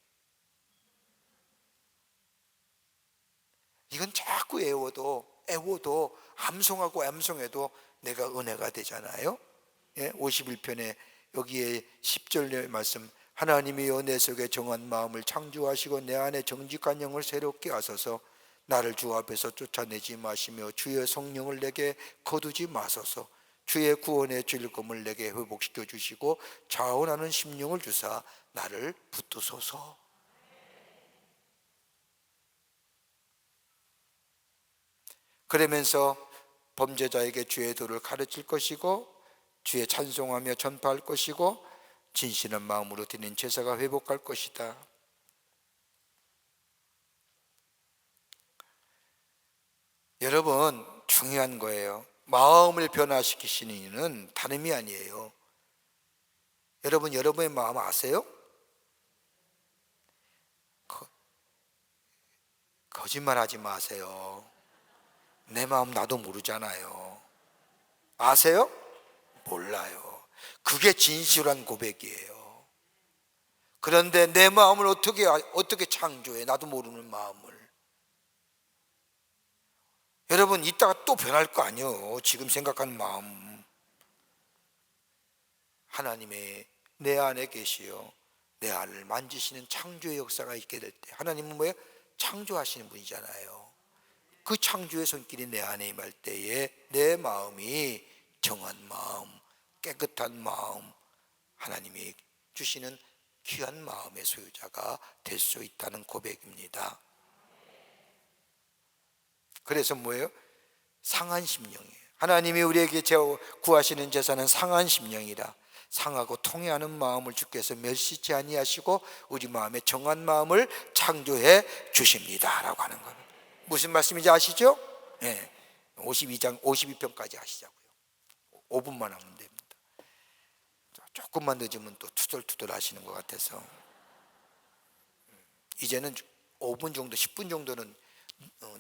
이건 자꾸 애워도 암송하고 암송해도 내가 은혜가 되잖아요. 51편에 여기에 10절의 말씀, 하나님이여 내 속에 정한 마음을 창조하시고 내 안에 정직한 영을 새롭게 하소서. 나를 주 앞에서 쫓아내지 마시며 주의 성령을 내게 거두지 마소서. 주의 구원의 즐거움을 내게 회복시켜 주시고 자원하는 심령을 주사 나를 붙드소서. 그러면서 범죄자에게 주의 도를 가르칠 것이고 주의 찬송하며 전파할 것이고 진실한 마음으로 드리는 제사가 회복할 것이다. 여러분, 중요한 거예요. 마음을 변화시키시는 이유는 다름이 아니에요. 여러분, 여러분의 마음 아세요? 거짓말하지 마세요. 내 마음 나도 모르잖아요. 아세요? 몰라요. 그게 진실한 고백이에요. 그런데 내 마음을 어떻게 창조해? 나도 모르는 마음을. 여러분, 이따가 또 변할 거 아니에요. 지금 생각하는 마음. 하나님의 내 안에 계시어 내 안을 만지시는 창조의 역사가 있게 될 때, 하나님은 뭐예요? 창조하시는 분이잖아요. 그 창조의 손길이 내 안에 임할 때에 내 마음이 정한 마음, 깨끗한 마음, 하나님이 주시는 귀한 마음의 소유자가 될 수 있다는 고백입니다. 그래서 뭐예요? 상한 심령이에요. 하나님이 우리에게 구하시는 제사는 상한 심령이라. 상하고 통해하는 마음을 주께서 멸시치 아니하시고 우리 마음에 정한 마음을 창조해 주십니다 라고 하는 겁니다. 무슨 말씀인지 아시죠? 52장 52편까지 하시자고요. 5분만 하면 됩니다. 조금만 늦으면 또 투덜투덜 하시는 것 같아서 이제는 5분 정도 10분 정도는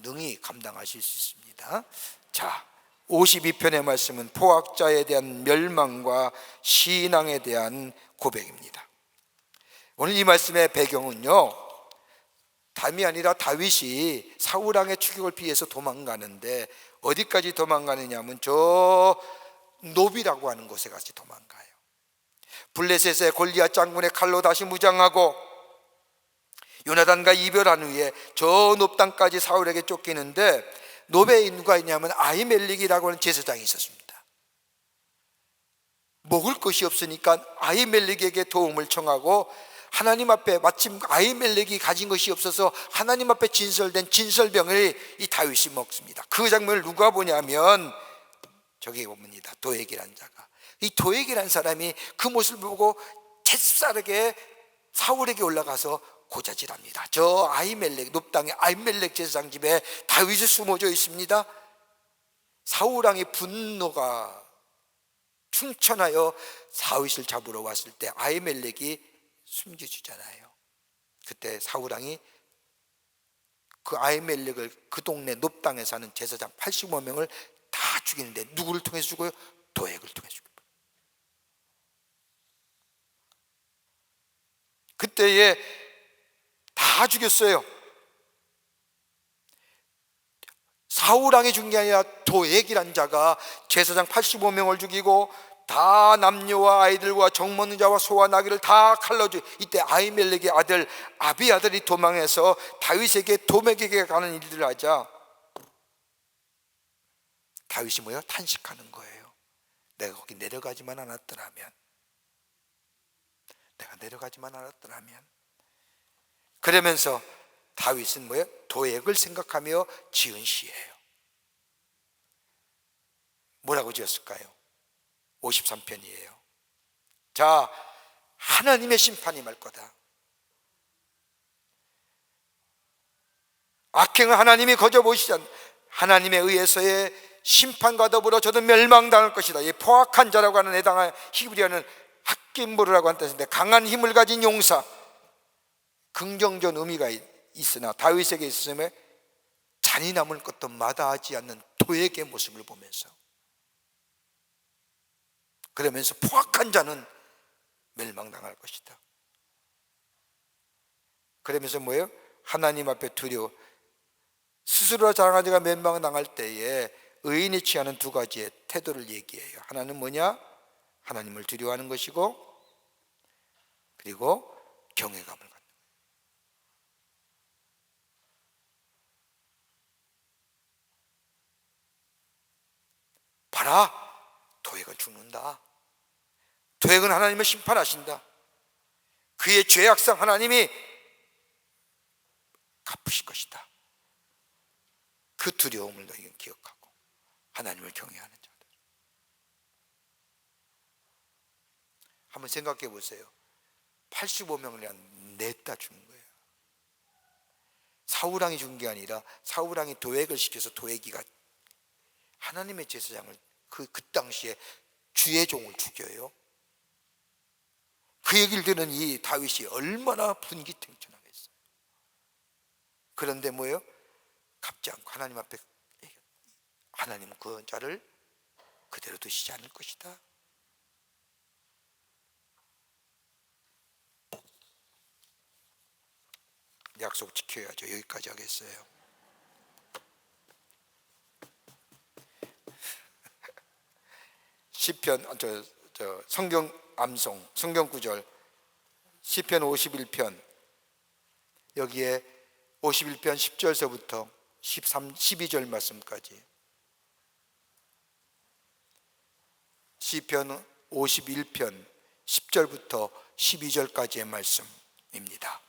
능히 감당하실 수 있습니다. 자, 52편의 말씀은 포악자에 대한 멸망과 신앙에 대한 고백입니다. 오늘 이 말씀의 배경은요, 담이 아니라 다윗이 사울왕의 추격을 피해서 도망가는데 어디까지 도망가느냐 하면 저 노비라고 하는 곳에 같이 도망가요. 블레셋의 골리앗 장군의 칼로 다시 무장하고 요나단과 이별한 후에 저 놉당까지 사울에게 쫓기는데 노베에 누가 있냐면 아히멜렉이라고 하는 제사장이 있었습니다. 먹을 것이 없으니까 아히멜렉에게 도움을 청하고 하나님 앞에 마침 아히멜렉이 가진 것이 없어서 하나님 앞에 진설된 진설병을 이 다윗이 먹습니다. 그 장면을 누가 보냐면 저기 봅니다. 도액이라는 자가, 이 도액이라는 사람이 그 모습을 보고 잽싸르게 사울에게 올라가서 고자질합니다. 저 아히멜렉, 놉당의 아히멜렉 제사장 집에 다윗이 숨어져 있습니다. 사울왕의 분노가 충천하여 다윗을 잡으러 왔을 때 아히멜렉이 숨겨주잖아요. 그때 사울왕이 그 아히멜렉을 그 동네 놉당에 사는 제사장 85명을 다 죽이는데 누구를 통해서 죽어요? 도액을 통해서 죽어요. 그때에 다 죽였어요. 사울왕이 죽인 게 아니라 도액이란 자가 제사장 85명을 죽이고 다 남녀와 아이들과 정먹는 자와 소와 나귀를 다 칼로 죽이고, 이때 아히멜렉의 아들 아비아들이 도망해서 다윗에게 도맥에게 가는 일들을 하자 다윗이 뭐예요? 탄식하는 거예요. 내가 거기 내려가지만 않았더라면, 내가 내려가지만 않았더라면. 그러면서 다윗은 뭐예요? 도액을 생각하며 지은 시예요. 뭐라고 지었을까요? 53편이에요. 자, 하나님의 심판이 말 거다. 악행을 하나님이 거저보시지 않, 하나님에 의해서의 심판과 더불어 저도 멸망당할 것이다. 이 포악한 자라고 하는 해당한 히브리어는 학김보르라고 하는 뜻인데, 강한 힘을 가진 용사, 긍정적 의미가 있으나 다윗에게 있으면 잔인함을 것도 마다하지 않는 도액의 모습을 보면서, 그러면서 포악한 자는 멸망당할 것이다. 그러면서 뭐예요? 하나님 앞에 두려워, 스스로 자랑한 자가 멸망당할 때에 의인이 취하는 두 가지의 태도를 얘기해요. 하나는 뭐냐? 하나님을 두려워하는 것이고, 그리고 경외감을 갖는 거예요. 봐라, 도액은 죽는다. 도액은 하나님을 심판하신다. 그의 죄악상 하나님이 갚으실 것이다. 그 두려움을 너희는 기억하고 하나님을 경외하는 자들. 한번 생각해 보세요. 85명을 냈다 죽은 거예요. 사울왕이 죽은 게 아니라 사울왕이 도액을 시켜서 도액이가 하나님의 제사장을 그 당시에 주의 종을 죽여요. 그 얘기를 들은 이 다윗이 얼마나 분기탱천하겠어요. 그런데 뭐예요? 갚지 않고 하나님 앞에, 하나님은 그 자를 그대로 두시지 않을 것이다. 약속 지켜야죠. 여기까지 하겠어요. 시편, 성경 암송, 성경 구절, 시편 51편, 여기에 51편 10절서부터 12절 말씀까지, 시편 51편 10절부터 12절까지의 말씀입니다.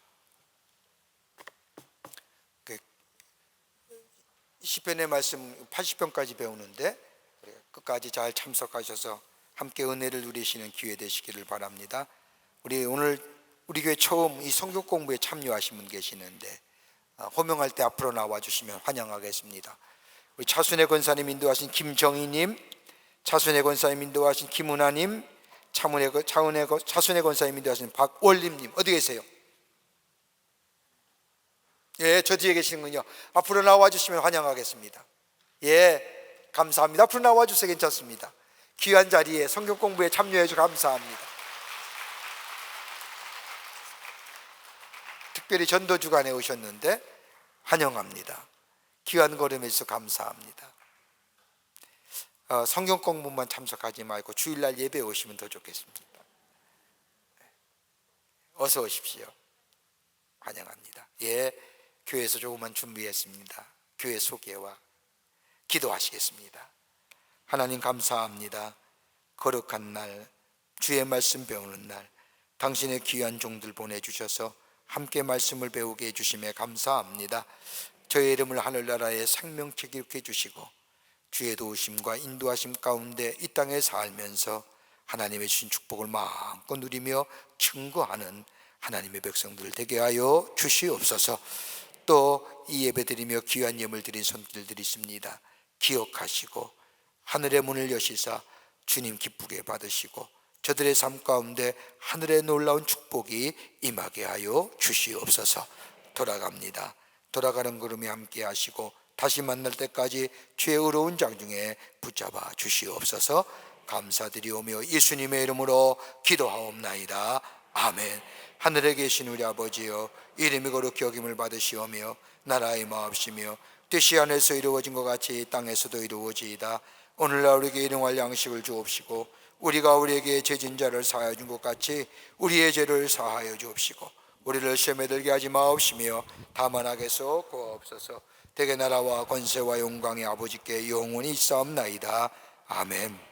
시편의 말씀 80편까지 배우는데 끝까지 잘 참석하셔서 함께 은혜를 누리시는 기회 되시기를 바랍니다. 오늘 우리 교회 처음 이 성경 공부에 참여하신 분 계시는데 호명할 때 앞으로 나와 주시면 환영하겠습니다. 우리 차순회 권사님 인도하신 김정희님, 차순회 권사님 인도하신 김은하님, 차순회 권사님 인도하신 박월림님, 어디 계세요? 예, 저 뒤에 계시는군요. 앞으로 나와 주시면 환영하겠습니다. 예, 감사합니다. 앞으로 나와 주세요. 괜찮습니다. 귀한 자리에 성경 공부에 참여해 주셔서 감사합니다. 특별히 전도 주간에 오셨는데 환영합니다. 귀한 걸음에 있어 감사합니다. 성경 공부만 참석하지 말고 주일날 예배 오시면 더 좋겠습니다. 어서 오십시오. 환영합니다. 예, 교회에서 조금만 준비했습니다. 교회 소개와 기도하시겠습니다. 하나님 감사합니다. 거룩한 날, 주의 말씀 배우는 날, 당신의 귀한 종들 보내주셔서 함께 말씀을 배우게 해주심에 감사합니다. 저의 이름을 하늘나라에 생명책 이렇게 해주시고 주의 도우심과 인도하심 가운데 이 땅에 살면서 하나님의 주신 축복을 마음껏 누리며 증거하는 하나님의 백성들 되게 하여 주시옵소서. 또 이 예배 드리며 귀한 예물 드린 손길들이 있습니다. 기억하시고 하늘의 문을 여시사 주님 기쁘게 받으시고 저들의 삶 가운데 하늘의 놀라운 축복이 임하게 하여 주시옵소서. 돌아갑니다. 돌아가는 걸음에 함께 하시고 다시 만날 때까지 주의 의로운 장중에 붙잡아 주시옵소서. 감사드리오며 예수님의 이름으로 기도하옵나이다. 아멘. 하늘에 계신 우리 아버지여, 이름이 거룩히 여김을 받으시오며 나라의 마옵시며 뜻이 하늘에서 이루어진 것 같이 땅에서도 이루어지이다. 오늘날 우리에게 일용할 양식을 주옵시고 우리가 우리에게 죄진 자를 사하여 준 것 같이 우리의 죄를 사하여 주옵시고 우리를 시험에 들게 하지 마옵시며 다만 악에서 구하옵소서. 대개 나라와 권세와 영광이 아버지께 영원히 있사옵나이다. 아멘.